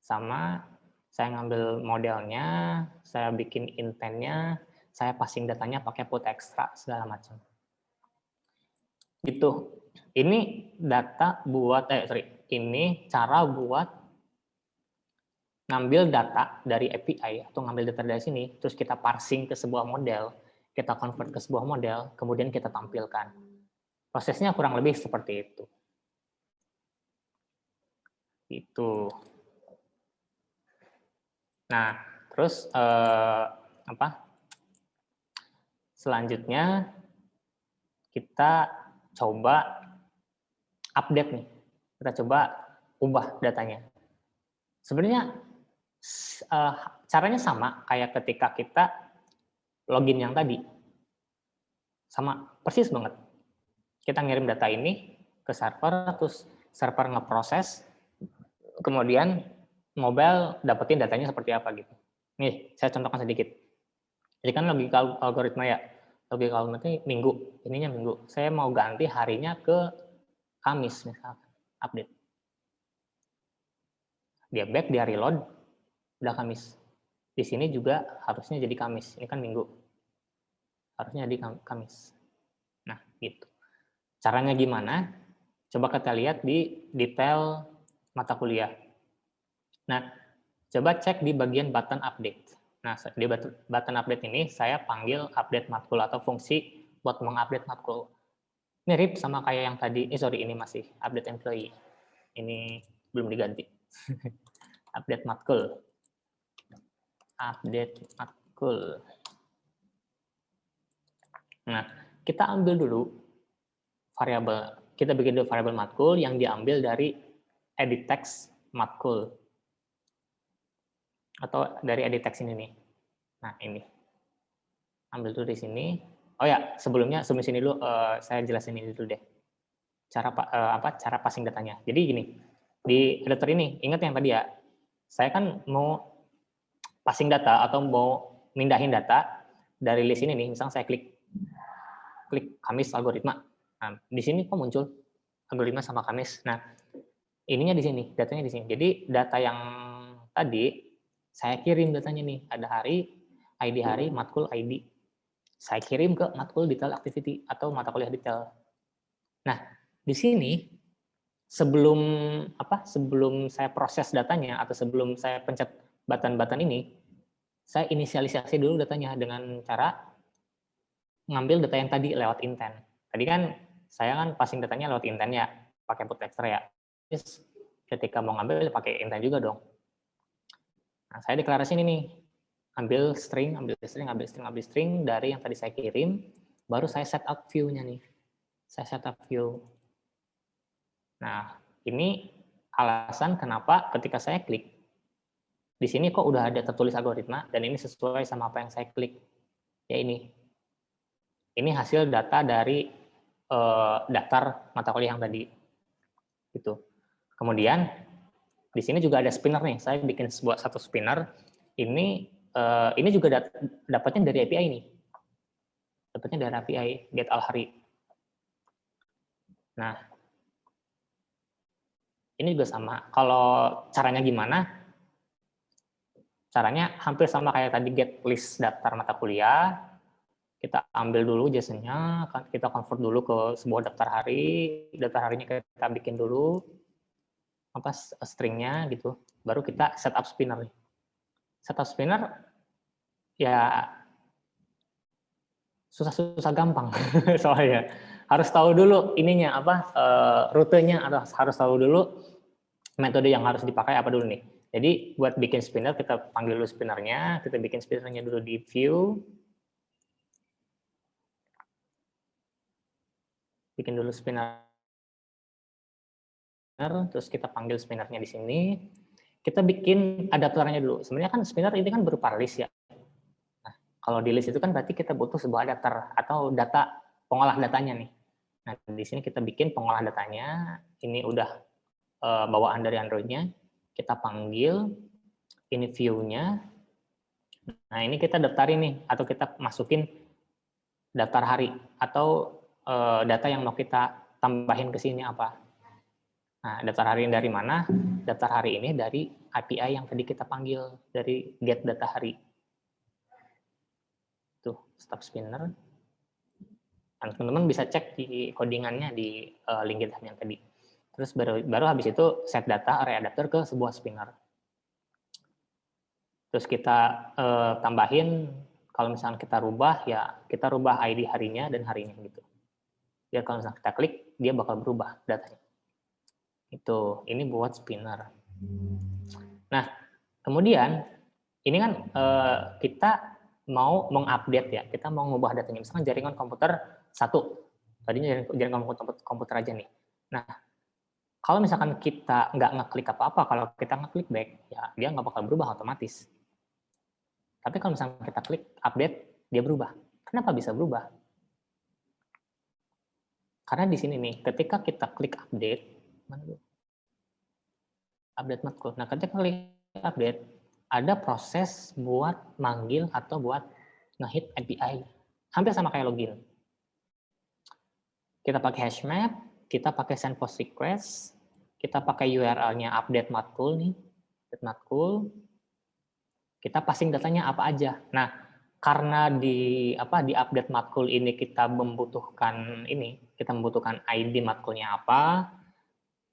Sama saya ngambil modelnya, saya bikin intentnya, saya passing datanya pakai put extra segala macam. Gitu. Ini data buat ini cara buat ngambil data dari API atau ngambil data dari sini, terus kita parsing ke sebuah model, kita convert ke sebuah model, kemudian kita tampilkan. Prosesnya kurang lebih seperti itu. Itu. Nah, terus selanjutnya kita coba update nih. Kita coba ubah datanya. Sebenarnya caranya sama kayak ketika kita login yang tadi. Sama, persis banget. Kita ngirim data ini ke server, terus server ngeproses, kemudian mobile dapetin datanya seperti apa gitu. Nih, saya contohkan sedikit. Jadi kan logika algoritma ya. Logika algoritma minggu, ininya minggu. Saya mau ganti harinya ke Kamis misalkan, update. Dia back, dia reload, udah Kamis. Di sini juga harusnya jadi Kamis. Ini kan minggu. Harusnya jadi Kamis. Nah, gitu. Caranya gimana? Coba kita lihat di detail mata kuliah. Nah, coba cek di bagian button update. Nah, di button update ini saya panggil update matkul atau fungsi buat mengupdate matkul. Mirip sama kayak yang tadi, sorry, ini masih update employee. Ini belum diganti. Update matkul. Update matkul. Nah, kita ambil dulu variabel, kita bikin dulu variabel matkul yang diambil dari edit text matkul. Atau dari edit text ini nih. Nah, ini. Ambil dulu di sini. Oh ya, sebelum sini dulu saya jelasin ini dulu deh. Cara passing datanya. Jadi gini, di editor ini ingat yang tadi ya. Saya kan mau passing data atau mau mindahin data dari list ini nih. Misalnya saya klik Kamis algoritma. Nah, di sini kok muncul algoritma sama Kamis. Nah, ininya di sini, datanya di sini. Jadi data yang tadi saya kirim datanya nih, ada hari, ID hari, matkul ID. Saya kirim ke matkul detail activity atau mata kuliah detail. Nah, di sini sebelum saya proses datanya atau sebelum saya pencet button-button ini, saya inisialisasi dulu datanya dengan cara ngambil data yang tadi lewat intent. Tadi kan saya kan passing datanya lewat intent ya, pakai put extra ya. Terus ketika mau ngambil pakai intent juga dong. Nah, saya deklarasi ini nih, ambil string dari yang tadi saya kirim, baru saya setup view-nya nih. Saya setup view. Nah, ini alasan kenapa ketika saya klik, di sini kok udah ada tertulis algoritma, dan ini sesuai sama apa yang saya klik. Ya ini. Ini hasil data dari daftar mata kuliah yang tadi. Gitu. Kemudian, di sini juga ada spinner nih. Saya bikin satu spinner. Ini juga dapatnya dari API nih. Dapatnya dari API get al-hari. Nah, ini juga sama. Kalau caranya gimana? Caranya hampir sama kayak tadi get list daftar mata kuliah. Kita ambil dulu JSON-nya, kita convert dulu ke sebuah daftar hari. Daftar harinya kita bikin dulu string-nya gitu. Baru kita setup spinner. Setup spinner ya susah-susah gampang soalnya harus tahu dulu ininya rutenya, atau harus tahu dulu metode yang harus dipakai apa dulu nih. Jadi buat bikin spinner kita panggil dulu spinnernya, kita bikin spinnernya dulu di view, bikin dulu spinner, terus kita panggil spinnernya di sini, kita bikin adaptornya dulu. Sebenarnya kan spinner ini kan berupa list ya. Nah, kalau di list itu kan berarti kita butuh sebuah adapter atau data pengolah datanya nih. Nah, di sini kita bikin pengolah datanya, ini udah bawaan dari Android-nya, kita panggil, ini view-nya. Nah, ini kita daftarin nih, atau kita masukin daftar hari, atau data yang mau kita tambahin ke sini apa. Nah, daftar hari ini dari mana? Daftar hari ini dari API yang tadi kita panggil, dari get data hari. Tuh, stop spinner. Dan teman-teman bisa cek di codingannya di link GitHub yang tadi. Terus baru habis itu set data array adapter ke sebuah spinner. Terus kita tambahin, kalau misalnya kita rubah, ya kita rubah ID harinya dan harinya gitu. Biar kalau misalnya kita klik, dia bakal berubah datanya. Itu, ini buat spinner. Nah, kemudian ini kan kita mau mengupdate ya, kita mau mengubah datanya. Misalkan jaringan komputer 1, tadinya jaringan komputer aja nih. Nah, kalau misalkan kita nggak ngeklik apa-apa, kalau kita ngeklik back, ya dia nggak bakal berubah otomatis. Tapi kalau misalnya kita klik update, dia berubah. Kenapa bisa berubah? Karena di sini nih, ketika kita klik update, update matkul. Nah, ketika klik update, ada proses buat manggil atau buat ngehit API. Hampir sama kayak login. Kita pakai hash map, kita pakai send post request, kita pakai URL-nya update matkul nih, update matkul, kita passing datanya apa aja. Nah, karena di update matkul ini kita membutuhkan ID matkulnya apa,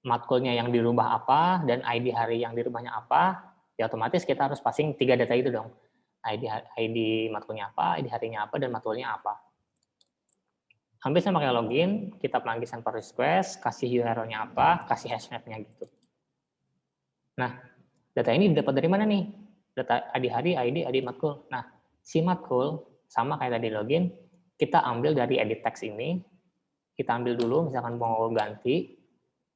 matkulnya yang dirubah apa, dan ID hari yang dirubahnya apa, ya otomatis kita harus passing 3 data itu dong. ID matkulnya apa, ID harinya apa, dan matkulnya apa. Hampir sama kayak login, kita panggil sample request, kasih URL-nya apa, kasih hashmap-nya gitu. Nah, data ini didapat dari mana nih? Data ID hari, ID matkul. Nah, si matkul sama kayak tadi login, kita ambil dari edit text ini, kita ambil dulu, misalkan mau ganti,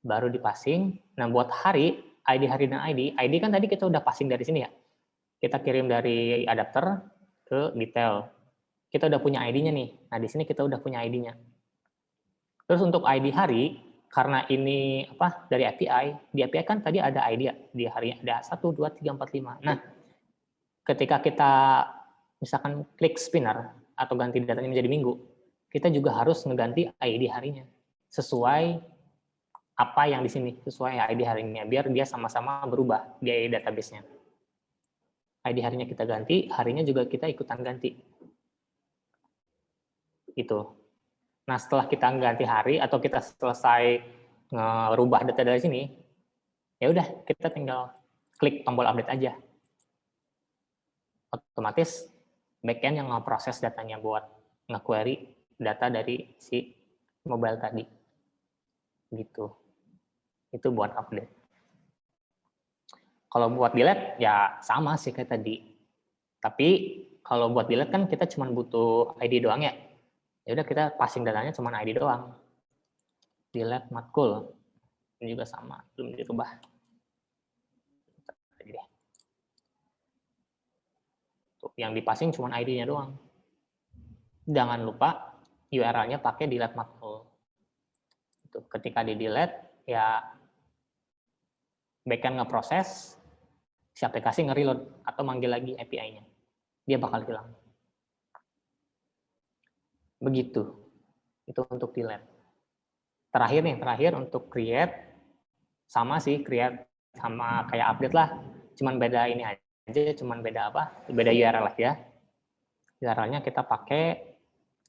baru di-passing. Nah, buat hari hari dan ID kan tadi kita udah passing dari sini ya. Kita kirim dari adapter ke detail. Kita udah punya ID-nya nih. Nah, di sini kita udah punya ID-nya. Terus untuk ID hari, karena ini dari API, di API kan tadi ada ID ya, di hari ada 1, 2, 3, 4, 5. Nah, ketika kita misalkan klik spinner atau ganti datanya menjadi minggu, kita juga harus mengganti ID harinya sesuai apa yang di sini, sesuai ID harinya, biar dia sama-sama berubah di database-nya. ID harinya kita ganti, harinya juga kita ikutan ganti. Itu. Nah, setelah kita ganti hari atau kita selesai ngerubah data dari sini, ya udah kita tinggal klik tombol update aja. Otomatis backend yang ngeproses datanya buat nge-query data dari si mobile tadi. Gitu. Itu buat update. Kalau buat delete ya sama sih kayak tadi. Tapi kalau buat delete kan kita cuma butuh ID doang ya. Ya udah kita passing datanya cuma ID doang. Delete matkul. Ini juga sama, belum dirubah. Tuh, yang di-passing cuma ID-nya doang. Jangan lupa URL-nya pakai delete matkul. Itu ketika di delete ya backend ngeproses, si aplikasi nge-reload atau manggil lagi API-nya. Dia bakal hilang. Begitu. Itu untuk delete. Terakhir untuk create, sama sih create sama kayak update lah. Cuman beda ini aja, cuman beda Beda URL lah ya. URL-nya kita pakai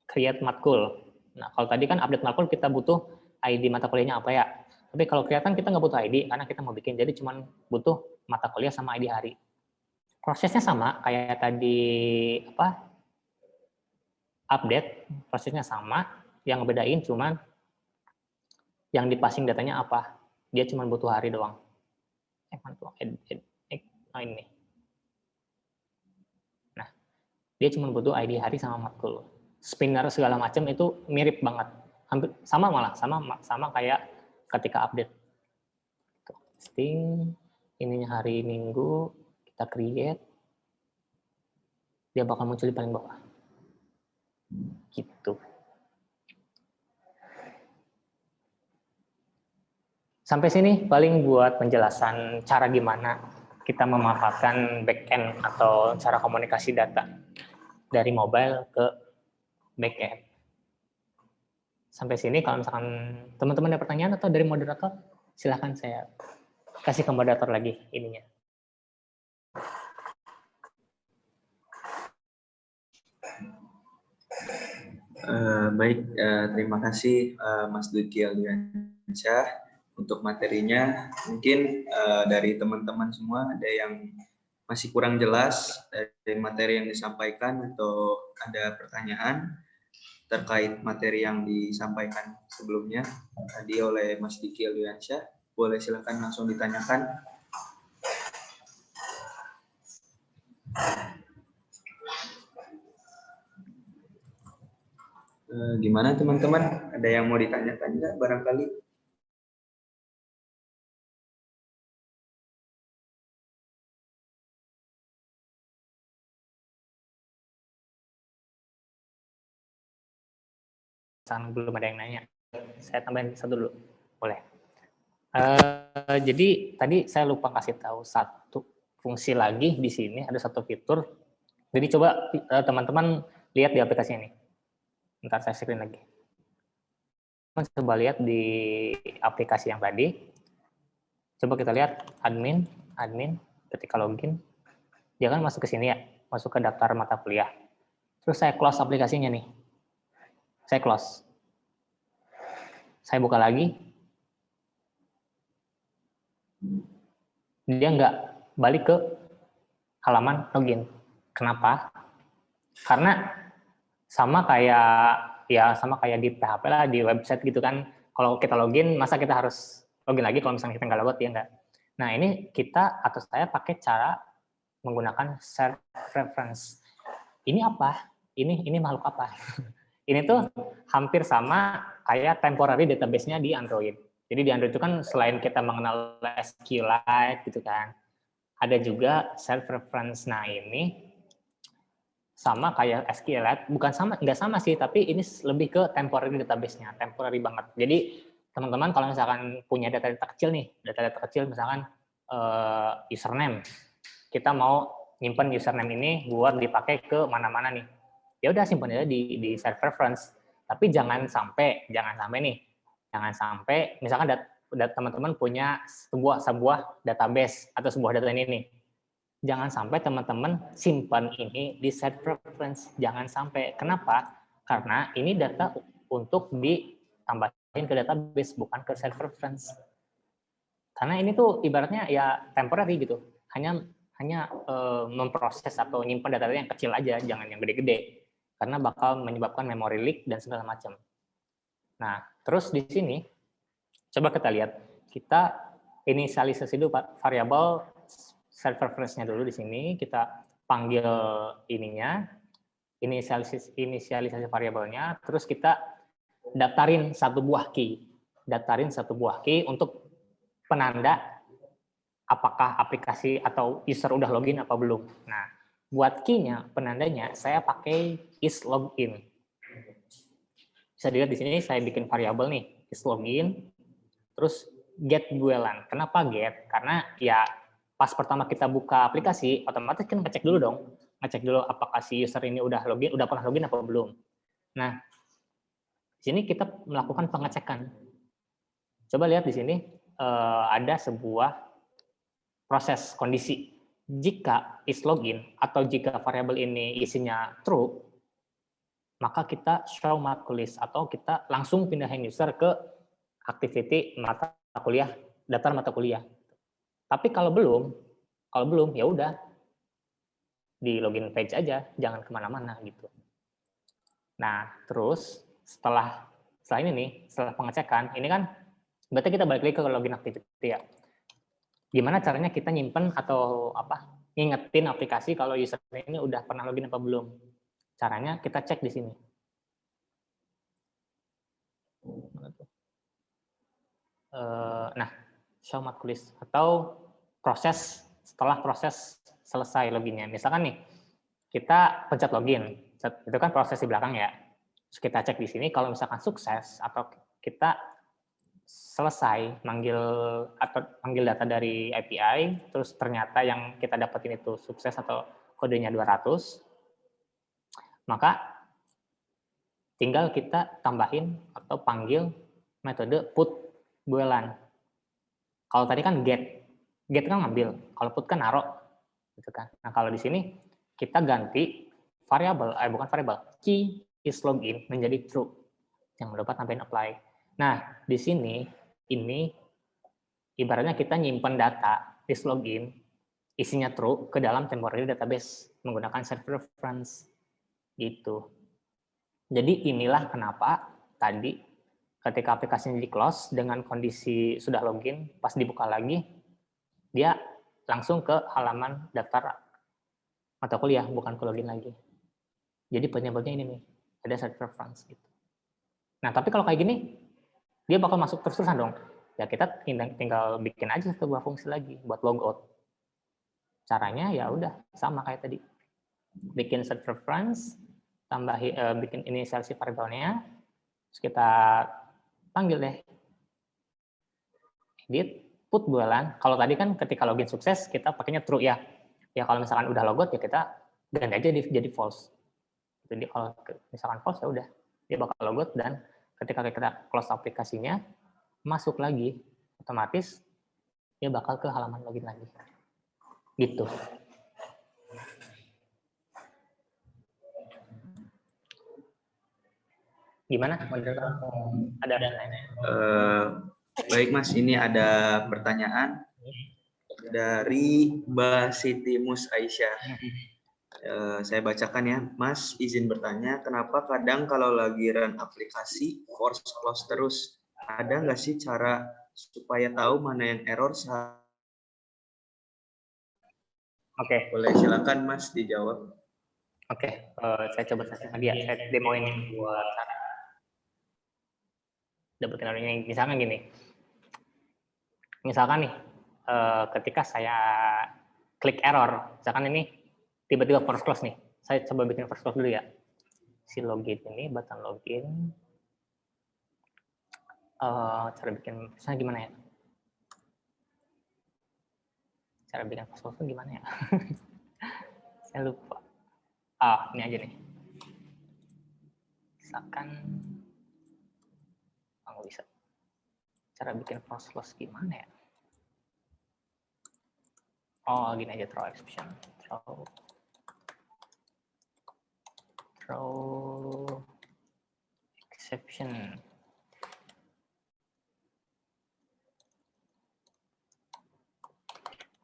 create matkul. Nah, kalau tadi kan update matkul kita butuh ID mata kuliahnya apa ya. Tapi kalau create kan kita nggak butuh ID karena kita mau bikin, jadi cuman butuh mata kuliah sama ID hari. Prosesnya sama kayak tadi update, prosesnya sama. Yang ngebedain cuman yang di-passing datanya apa. Dia cuma butuh hari doang. Ini. Nah, dia cuma butuh ID hari sama matkul. Spinner segala macam itu mirip banget. Hampir sama malah, sama kayak ketika update. Testing, ininya hari Minggu, kita create, dia bakal muncul di paling bawah. Gitu. Sampai sini paling buat penjelasan cara gimana kita memanfaatkan backend atau cara komunikasi data dari mobile ke backend. Sampai sini kalau misalkan teman-teman ada pertanyaan atau dari moderator, silahkan saya kasih ke moderator lagi ininya.
Baik, terima kasih Mas Dwiki Aldiansyah untuk materinya. Mungkin dari teman-teman semua ada yang masih kurang jelas dari materi yang disampaikan atau ada pertanyaan terkait materi yang disampaikan sebelumnya tadi oleh Mas Dwiki Aldiansyah, boleh silakan langsung ditanyakan. Gimana teman-teman? Ada yang mau ditanyakan nggak barangkali?
Belum ada yang nanya. Saya tambahin satu dulu. Boleh. Jadi tadi saya lupa kasih tahu satu fungsi lagi di sini, ada satu fitur. Jadi coba teman-teman lihat di aplikasi ini. Ntar saya screen lagi. Coba lihat di aplikasi yang tadi. Coba kita lihat admin, ketika login, dia kan masuk ke sini ya, masuk ke daftar mata kuliah. Terus saya close aplikasinya nih. Saya close. Saya buka lagi. Dia nggak balik ke halaman login. Kenapa? Karena sama kayak ya sama kayak di PHP lah, di website gitu kan. Kalau kita login, masa kita harus login lagi kalau misalnya kita nggak logout, ya nggak. Nah, ini kita atau saya pakai cara menggunakan self reference. Ini apa? Ini makhluk apa? Ini tuh hampir sama kayak temporary database-nya di Android. Jadi di Android itu kan selain kita mengenal SQLite gitu kan, ada juga self reference. Nah, ini sama kayak SQLite, bukan sama, nggak sama sih, tapi ini lebih ke temporary database-nya, temporary banget. Jadi teman-teman kalau misalkan punya data-data kecil nih, data-data kecil misalkan username, kita mau nyimpen username ini buat dipakai ke mana-mana nih, ya udah simpan aja di self reference. Tapi jangan sampai misalkan teman-teman punya sebuah database atau sebuah data ini nih, jangan sampai teman-teman simpan ini di self reference. Jangan sampai. Kenapa? Karena ini data untuk ditambahin ke database, bukan ke self reference. Karena ini tuh ibaratnya ya temporary gitu. Hanya memproses atau nyimpan data yang kecil aja, jangan yang gede-gede. Karena bakal menyebabkan memory leak dan segala macam. Nah, terus di sini coba kita lihat, kita inisialisasi dulu variabel self reference-nya dulu di sini, kita panggil ininya, inisialisasi variabelnya, terus kita daftarin satu buah key untuk penanda apakah aplikasi atau user udah login apa belum. Nah, buat key-nya, penandanya saya pakai isLogin. Bisa dilihat di sini saya bikin variabel nih, isLogin, terus get duelan. Kenapa get? Karena ya pas pertama kita buka aplikasi, otomatis kan ngecek dulu dong. Ngecek dulu apakah si user ini udah pernah login apa belum. Nah, di sini kita melakukan pengecekan. Coba lihat di sini, ada sebuah proses kondisi. Jika isLogin atau jika variabel ini isinya true, maka kita show mark list atau kita langsung pindahin user ke activity mata kuliah, daftar mata kuliah. Tapi kalau belum ya udah di login page aja, jangan kemana-mana gitu. Nah, terus setelah ini nih, setelah pengecekan, ini kan berarti kita balik lagi ke login activity ya. Gimana caranya kita nyimpen atau ngingetin aplikasi kalau user ini udah pernah login apa belum? Caranya kita cek di sini. Nah, show mark list atau setelah proses selesai loginnya. Misalkan nih, kita pencet login, itu kan proses di belakang ya. Terus kita cek di sini, kalau misalkan sukses atau kita selesai manggil data dari API, terus ternyata yang kita dapetin itu sukses atau kodenya 200, maka tinggal kita tambahin atau panggil metode put duelan. Kalau tadi kan get kan ngambil, kalau put kan naruh, gitu kan. Nah, kalau di sini kita ganti key is login menjadi true yang dapat tambahin apply. Nah, di sini ini ibaratnya kita nyimpen data is login isinya true ke dalam temporary database menggunakan self reference gitu. Jadi inilah kenapa tadi ketika aplikasinya di close dengan kondisi sudah login, pas dibuka lagi dia langsung ke halaman daftar mata kuliah, bukan ke login lagi. Jadi penyebabnya ini nih, ada self reference gitu. Nah, tapi kalau kayak gini dia bakal masuk terus-terusan dong. Ya kita tinggal bikin aja sebuah fungsi lagi buat logout. Caranya ya udah sama kayak tadi. Bikin self reference, bikin inisialisasi variabelnya, terus kita panggil deh edit put duelan. Kalau tadi kan ketika login sukses kita pakainya true ya. Ya kalau misalkan udah logout ya kita ganti aja jadi false. Jadi kalau misalkan false ya udah dia bakal logout dan ketika kita close aplikasinya masuk lagi otomatis dia bakal ke halaman login lagi. Gitu. Gimana? Ada
baik Mas, ini ada pertanyaan dari Mbak Siti Mus Aisyah. Saya bacakan ya, Mas izin bertanya, kenapa kadang kalau lagi run aplikasi force close terus? Ada nggak sih cara supaya tahu mana yang error?
Oke.
Boleh silakan Mas dijawab.
Oke, saya coba kasih lagi ya. Saya demoin buat cara dapetin errornya. Misalkan gini, misalkan nih, ketika saya klik error, misalkan ini tiba-tiba force close nih. Saya coba bikin force close dulu ya. Si login ini, button login. Cara bikin, misalnya gimana ya? Cara bikin force close itu gimana ya? Saya lupa. Ini aja nih. Misalkan, nggak bisa. Cara bikin force close gimana ya? Gini aja, throw exception. Throw exception.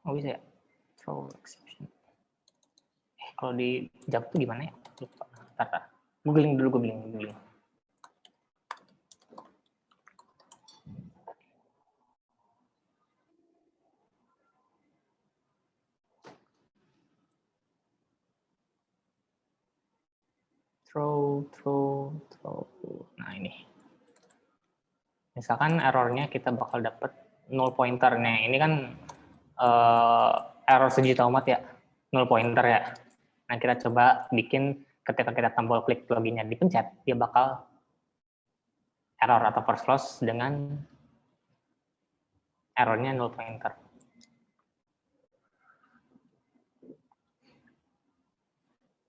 Bisa ya? Throw exception. Kalau di Java tuh gimana ya? Lupa. Bentar. Googling dulu, googling. Throw. Nah ini. Misalkan errornya kita bakal dapet null pointer. Nah ini kan error sejuta umat ya, null pointer ya. Nah kita coba bikin ketika kita tombol klik loginnya dipencet, dia bakal error atau force close dengan errornya null pointer.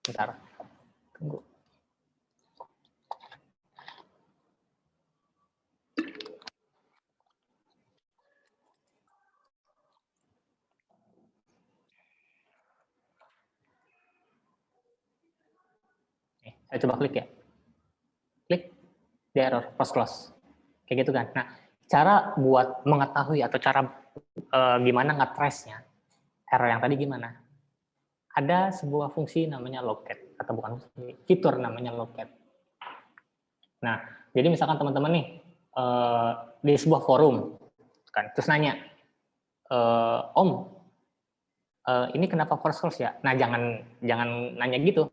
Bentar, tunggu. Saya coba klik ya. Klik, di error, force close. Kayak gitu kan. Nah, cara buat mengetahui atau cara gimana nge-trace-nya error yang tadi gimana? Ada sebuah fungsi namanya locate, atau bukan fungsi, fitur namanya locate. Nah, jadi misalkan teman-teman nih di sebuah forum, kan, terus nanya, Om, ini kenapa force close ya? Nah, jangan nanya gitu.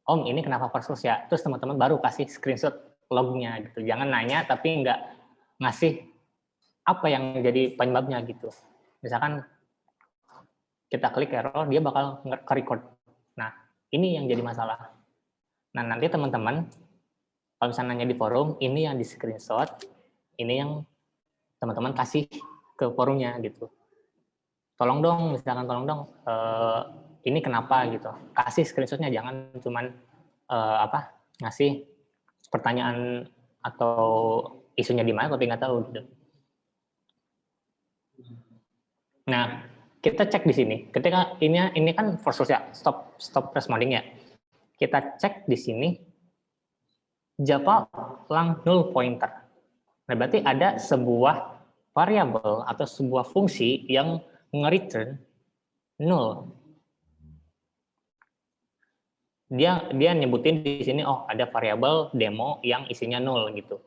Om, ini kenapa force close ya? Terus teman-teman baru kasih screenshot lognya gitu. Jangan nanya tapi nggak ngasih apa yang jadi penyebabnya gitu. Misalkan kita klik error, dia bakal nge-record. Nah, ini yang jadi masalah. Nah, nanti teman-teman kalau misalnya nanya di forum, ini yang di screenshot, ini yang teman-teman kasih ke forumnya gitu. Tolong dong, misalkan tolong dong, ini kenapa gitu. Kasih screenshotnya, jangan cuman ngasih pertanyaan atau isunya di mana tapi nggak tahu gitu. Nah, kita cek di sini. Ketika ini kan force ya, stop responding ya. Kita cek di sini Java lang null pointer. Nah, berarti ada sebuah variabel atau sebuah fungsi yang nge-return null. Dia nyebutin di sini, oh ada variabel demo yang isinya null gitu.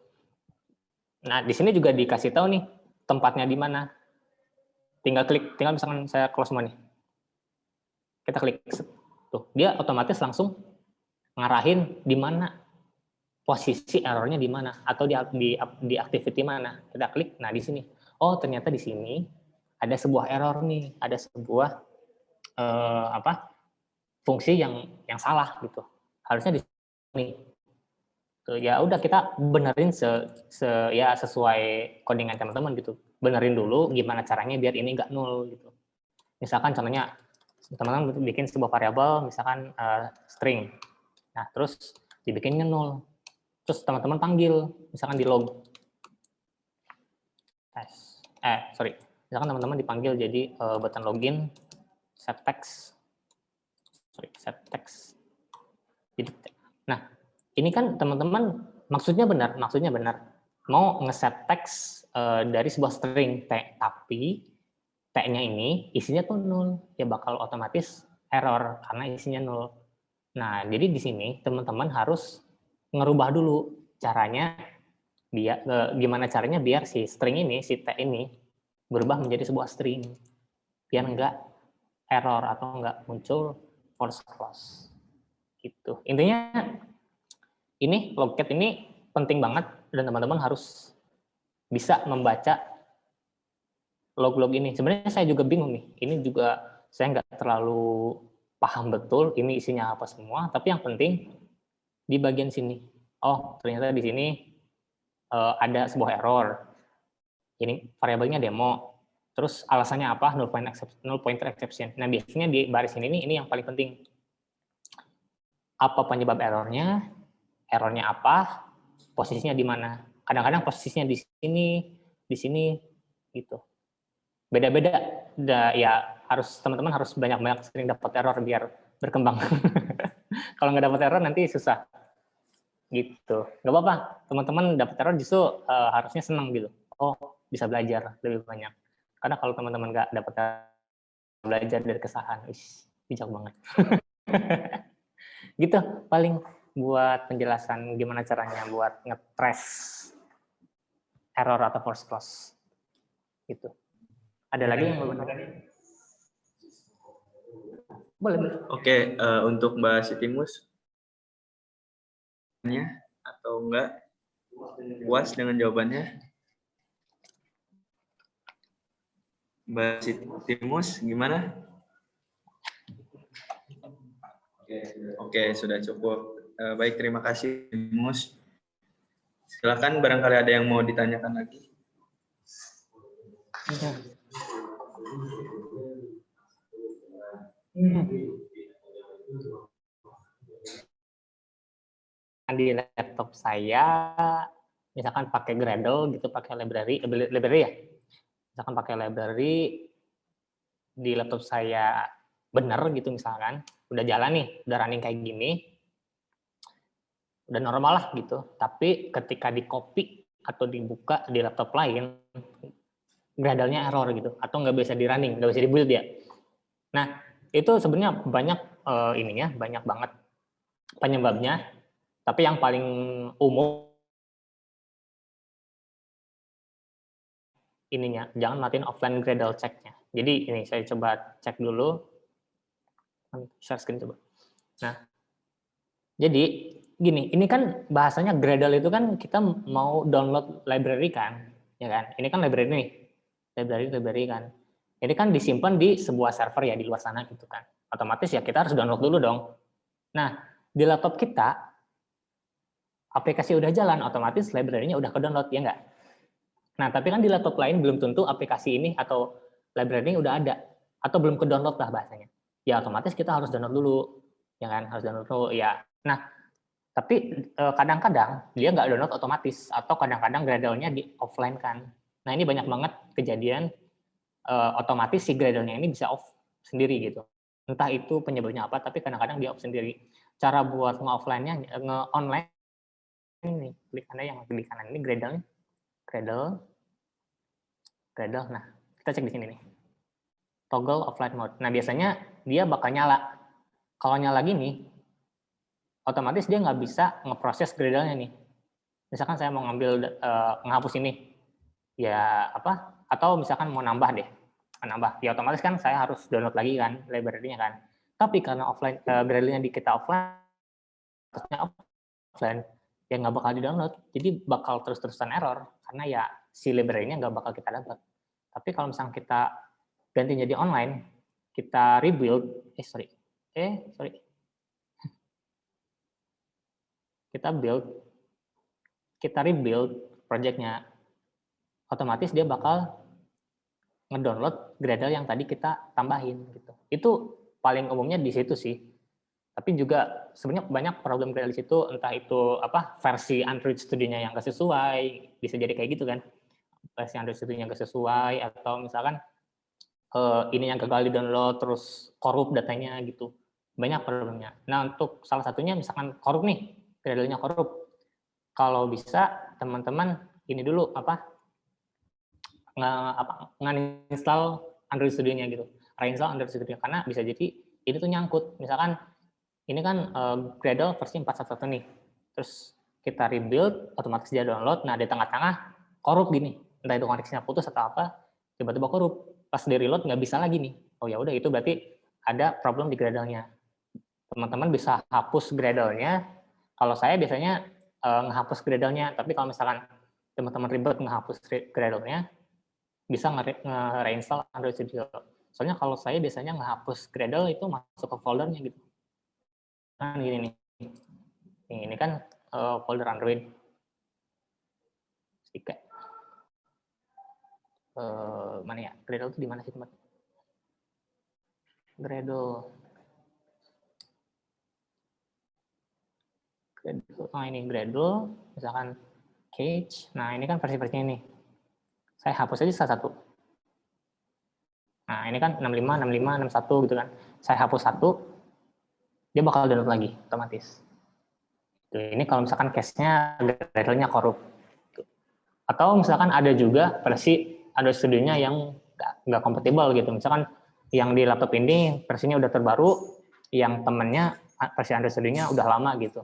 Nah, di sini juga dikasih tahu nih tempatnya di mana. Tinggal misalkan saya close semua nih. Kita klik tuh, dia otomatis langsung ngarahin di mana posisi errornya di mana atau di activity mana. Kita klik, nah di sini. Oh, ternyata di sini ada sebuah error nih, ada sebuah fungsi yang salah gitu. Harusnya di sini. Tuh, ya udah kita benerin sesuai codingan teman-teman gitu. Benerin dulu gimana caranya biar ini nggak nol gitu. Misalkan contohnya teman-teman bikin sebuah variabel misalkan string. Nah, terus dibikinnya nol. Terus teman-teman panggil misalkan di log. Misalkan teman-teman dipanggil jadi button login set text. Jadi, nah, ini kan teman-teman maksudnya benar. Mau ngeset teks dari sebuah string T, tapi T-nya ini isinya tuh nol, ya bakal otomatis error karena isinya nol. Nah, jadi di sini teman-teman harus ngerubah dulu caranya, gimana caranya biar si string ini, si T ini berubah menjadi sebuah string, biar enggak error atau enggak muncul false clause. Gitu. Intinya ini logcat ini penting banget dan teman-teman harus bisa membaca log-log ini. Sebenarnya saya juga bingung nih. Ini juga saya nggak terlalu paham betul ini isinya apa semua, tapi yang penting di bagian sini. Oh, ternyata di sini ada sebuah error. Ini variabelnya demo. Terus alasannya apa? Null pointer exception. Nah, biasanya di baris ini yang paling penting. Apa penyebab errornya? Errornya apa? Posisinya di mana? Kadang-kadang posisinya di sini gitu. Beda-beda. Ya harus teman-teman harus banyak-banyak sering dapat error biar berkembang. Kalau nggak dapat error nanti susah. Gitu. Nggak apa-apa. Teman-teman dapat error justru harusnya senang gitu. Oh, bisa belajar lebih banyak. Karena kalau teman-teman nggak dapat belajar dari kesalahan, bijak banget. Gitu paling buat penjelasan gimana caranya buat nge-trace error atau false clause. Gitu. Ada lagi yang mau bertanya? Boleh.
Oke, untuk Mbak Sitimus, atau enggak puas dengan jawabannya? Mbak Sitimus, gimana? Oke, sudah cukup. Baik, terima kasih, Sitimus. Silakan, barangkali ada yang mau ditanyakan lagi.
Di laptop saya misalkan pakai Gradle gitu, pakai library ya. Misalkan pakai library di laptop saya benar gitu misalkan, udah jalan nih, udah running kayak gini, udah normal lah gitu. Tapi ketika di copy atau dibuka di laptop lain, Gradle-nya error gitu, atau nggak bisa di running, nggak bisa di build ya. Nah, itu sebenarnya banyak ininya, banyak banget penyebabnya. Tapi yang paling umum ininya, jangan matiin offline Gradle check-nya. Jadi ini saya coba cek dulu, share screen coba. Nah, jadi gini, ini kan bahasanya Gradle itu kan kita mau download library kan, ya kan? Ini kan library nih, library kan. Ini kan disimpan di sebuah server ya di luar sana gitu kan. Otomatis ya kita harus download dulu dong. Nah, di laptop kita aplikasi udah jalan, otomatis library-nya udah ke-download, ya enggak? Nah, tapi kan di laptop lain belum tentu aplikasi ini atau library ini udah ada, atau belum ke-download lah bahasanya. Ya, otomatis kita harus download dulu, ya kan? Harus download dulu, ya. Nah, tapi kadang-kadang dia nggak download otomatis, atau kadang-kadang Gradle-nya di offline kan. Nah, ini banyak banget kejadian otomatis si Gradle-nya ini bisa off sendiri gitu. Entah itu penyebabnya apa, tapi kadang-kadang dia off sendiri. Cara buat nge-offline-nya, nge-online ini, klik Anda yang di kanan ini Gradle, nah kita cek di sini nih, toggle offline mode. Nah biasanya dia bakal nyala. Kalau nyala gini, otomatis dia nggak bisa ngeproses Gradle-nya nih. Misalkan saya mau ngambil menghapus ini, ya apa? Atau misalkan mau nambah deh, ya otomatis kan saya harus download lagi kan library-nya kan. Tapi karena offline Gradle-nya di kita offline, ya nggak bakal di-download. Jadi bakal terus-terusan error karena ya si library-nya nggak bakal kita dapat. Tapi kalau misalnya kita ganti jadi online, kita rebuild, kita rebuild project-nya, otomatis dia bakal ngedownload Gradle yang tadi kita tambahin gitu. Itu paling umumnya di situ sih. Tapi juga sebenarnya banyak problem Gradle di situ, entah itu apa versi Android Studio-nya yang nggak sesuai, bisa jadi kayak gitu kan. Versi Android Studio-nya nggak sesuai, atau misalkan ini yang gagal di-download, terus korup datanya gitu. Banyak problemnya. Nah, untuk salah satunya misalkan korup nih, Gradle-nya korup. Kalau bisa teman-teman ini dulu nge-install Android Studio-nya gitu. Reinstall Android Studio karena bisa jadi ini tuh nyangkut. Misalkan ini kan Gradle versi 4.1.1 nih. Terus kita rebuild, otomatis dia download. Nah, di tengah-tengah korup gini. Entah itu koneksinya putus atau apa, tiba-tiba korup. Pas di reload nggak bisa lagi nih. Oh ya udah, itu berarti ada problem di Gradle-nya. Teman-teman bisa hapus Gradle-nya. Kalau saya biasanya ngehapus Gradle-nya, tapi kalau misalkan teman-teman ribet ngehapus Gradle-nya, bisa nge-reinstall Android Studio. Soalnya kalau saya biasanya ngehapus Gradle itu masuk ke foldernya gitu. Kan gini nih. Ini kan folder Android. Mana ya? Gradle itu di mana sih teman? Gradle. Oh ini Gradle, misalkan Cage. Nah ini kan versi-versinya nih. Saya hapus aja salah satu. Nah ini kan 65, 65, 61 gitu kan. Saya hapus satu, dia bakal download lagi otomatis. Ini kalau misalkan case-nya Gradle-nya korup. Atau misalkan ada juga versi Android Studio-nya yang nggak kompatibel gitu. Misalkan yang di laptop ini versinya udah terbaru, yang temennya versi Android Studio-nya udah lama gitu.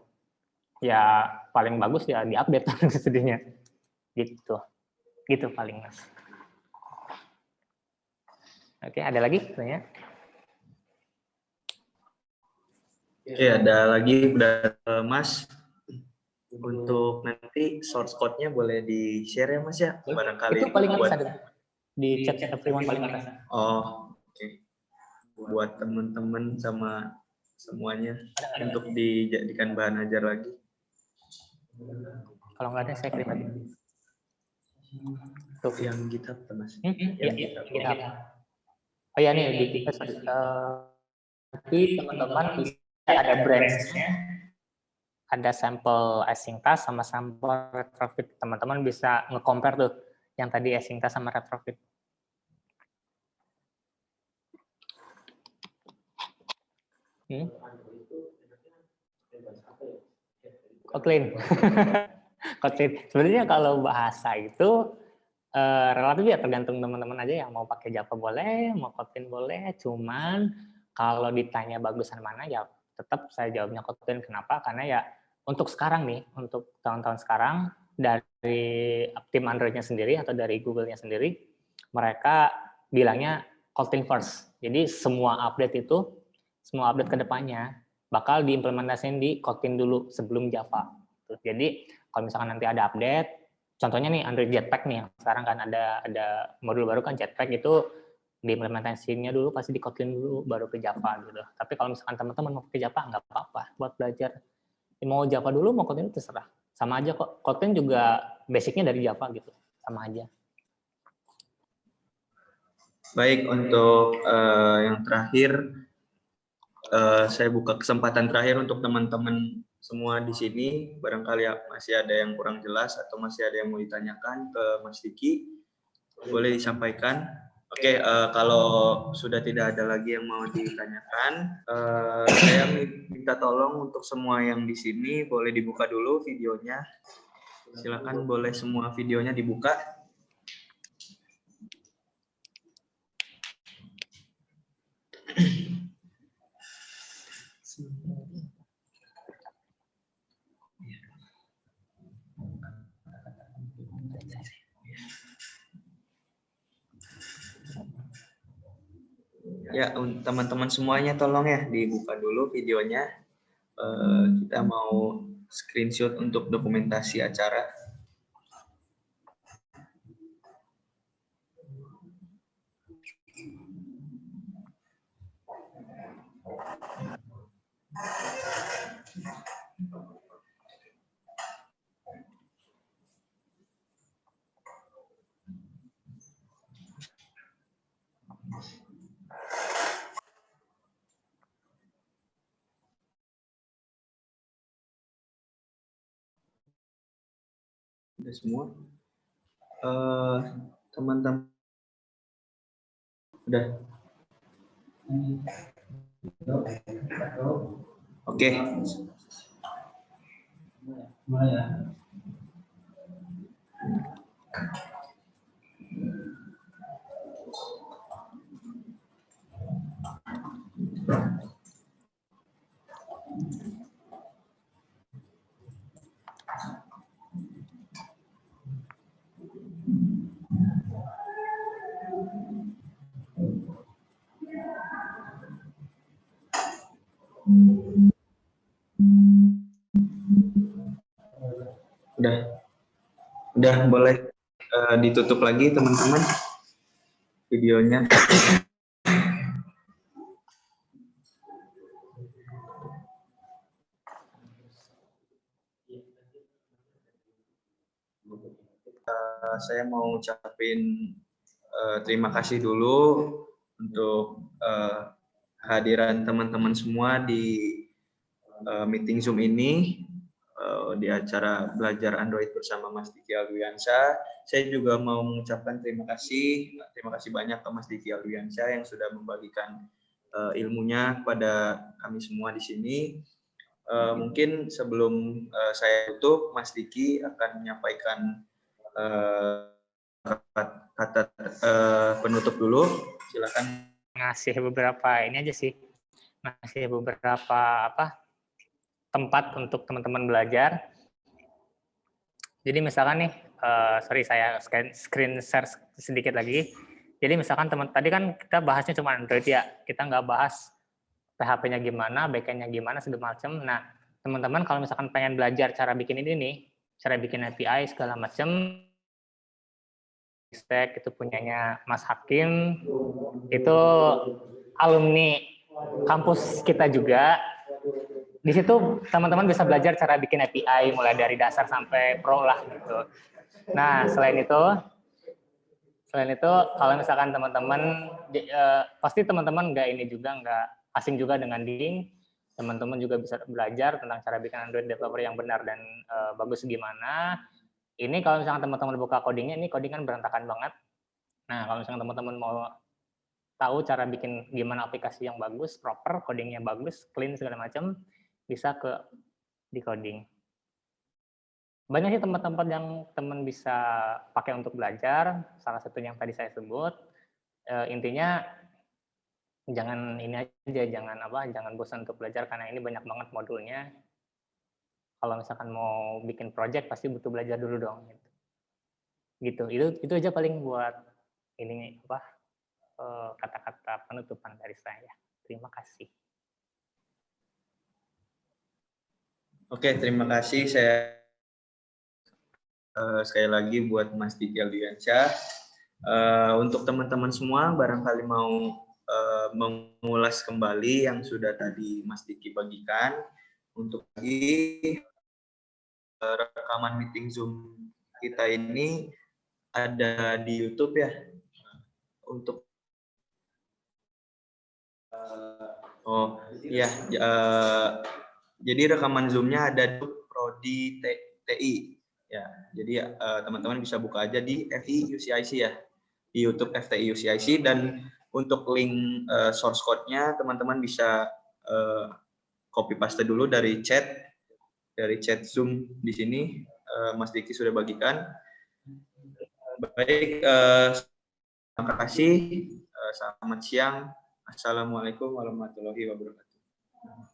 Ya paling bagus ya di-update Android Studio-nya. Gitu. Gitu paling, Mas. Oke, ada lagi tanya?
Oke, ada lagi Mas. Untuk nanti source code-nya boleh di-share ya Mas ya? Barangkali
itu paling atas
buat
ada di chat everyone paling atas.
Oh, oke. Buat teman-teman sama semuanya untuk dijadikan bahan ajar lagi.
Kalau nggak ada saya kirim lagi.
Tuh yang GitHub Mas.
Yang GitHub. Oh ya nih di nanti teman-teman bisa ada branch-nya, ada sampel asyntas sama sampel retrofit. Teman-teman bisa nge-compare tuh yang tadi asyntas sama retrofit. Kotlin. Kotlin. Sebenarnya kalau bahasa itu relatif ya tergantung teman-teman aja, yang mau pakai Java boleh, mau Kotlin boleh. Cuman kalau ditanya bagusan mana ya tetap saya jawabnya Kotlin. Kenapa? Karena ya untuk sekarang nih, untuk tahun-tahun sekarang dari tim Android-nya sendiri atau dari Google-nya sendiri, mereka bilangnya Kotlin first. Jadi semua update ke depannya bakal diimplementasikan di Kotlin dulu sebelum Java. Jadi kalau misalkan nanti ada update, contohnya nih Android Jetpack nih, sekarang kan ada modul baru kan Jetpack, itu diimplementasinya dulu pasti di Kotlin dulu baru ke Java gitu. Tapi kalau misalkan teman-teman mau ke Java nggak apa-apa buat belajar. Mau Java dulu mau Kotlin terserah. Sama aja kok. Kotlin juga basicnya dari Java gitu. Sama aja.
Baik, untuk yang terakhir saya buka kesempatan terakhir untuk teman-teman semua di sini. Barangkali masih ada yang kurang jelas atau masih ada yang mau ditanyakan ke Mas Diki, boleh disampaikan. Oke, kalau sudah tidak ada lagi yang mau ditanyakan, saya minta tolong untuk semua yang di sini boleh dibuka dulu videonya. Silakan, boleh semua videonya dibuka. Ya, teman-teman semuanya tolong ya dibuka dulu videonya. Kita mau screenshot untuk dokumentasi acara. Udah semua. Teman-teman udah. Oke. Udah boleh ditutup lagi teman-teman videonya. Saya mau ucapin terima kasih dulu untuk kehadiran teman-teman semua di meeting Zoom ini, di acara belajar Android bersama Mas Diki Alwiansyah. Saya juga mau mengucapkan terima kasih banyak ke Mas Diki Alwiansyah yang sudah membagikan ilmunya kepada kami semua di sini. Mungkin sebelum saya tutup, Mas Diki akan menyampaikan kata penutup dulu. Silakan.
Ngasih beberapa ini aja sih, ngasih beberapa tempat untuk teman-teman belajar. Jadi misalkan nih, sorry saya screen share sedikit lagi. Jadi misalkan tadi kan kita bahasnya cuma Android ya, kita nggak bahas PHP-nya gimana, backend-nya gimana, segala macam. Nah, teman-teman kalau misalkan pengen belajar cara bikin ini nih, cara bikin API segala macam, Stack itu punyanya Mas Hakim, itu alumni kampus kita juga. Di situ teman-teman bisa belajar cara bikin API mulai dari dasar sampai pro lah gitu. Nah, selain itu kalau misalkan teman-teman pasti teman-teman nggak asing juga dengan Ding, teman-teman juga bisa belajar tentang cara bikin Android developer yang benar dan bagus gimana. Ini kalau misalkan teman-teman buka codingnya, ini coding kan berantakan banget. Nah, kalau misalkan teman-teman mau tahu cara bikin gimana aplikasi yang bagus, proper, codingnya bagus, clean segala macam, bisa di coding. Banyak sih tempat-tempat yang teman bisa pakai untuk belajar. Salah satunya yang tadi saya sebut. Intinya jangan ini aja, jangan bosan untuk belajar karena ini banyak banget modulnya. Kalau misalkan mau bikin project pasti butuh belajar dulu dong. Gitu. Itu aja paling buat ini kata-kata penutupan dari saya. Terima kasih.
Oke, terima kasih. Saya sekali lagi buat Mas Diki Alwiansyah. Untuk teman-teman semua, barangkali mau mengulas kembali yang sudah tadi Mas Diki bagikan. Untuk lagi rekaman meeting Zoom kita ini ada di YouTube ya. Untuk jadi rekaman Zoom-nya ada di Prodi TI ya. Jadi teman-teman bisa buka aja di FI UCIC ya, di YouTube FTI UCIC, dan untuk link source code-nya teman-teman bisa copy paste dulu dari chat Zoom di sini. Mas Diki sudah bagikan. Baik, terima kasih. Selamat siang. Assalamualaikum warahmatullahi wabarakatuh.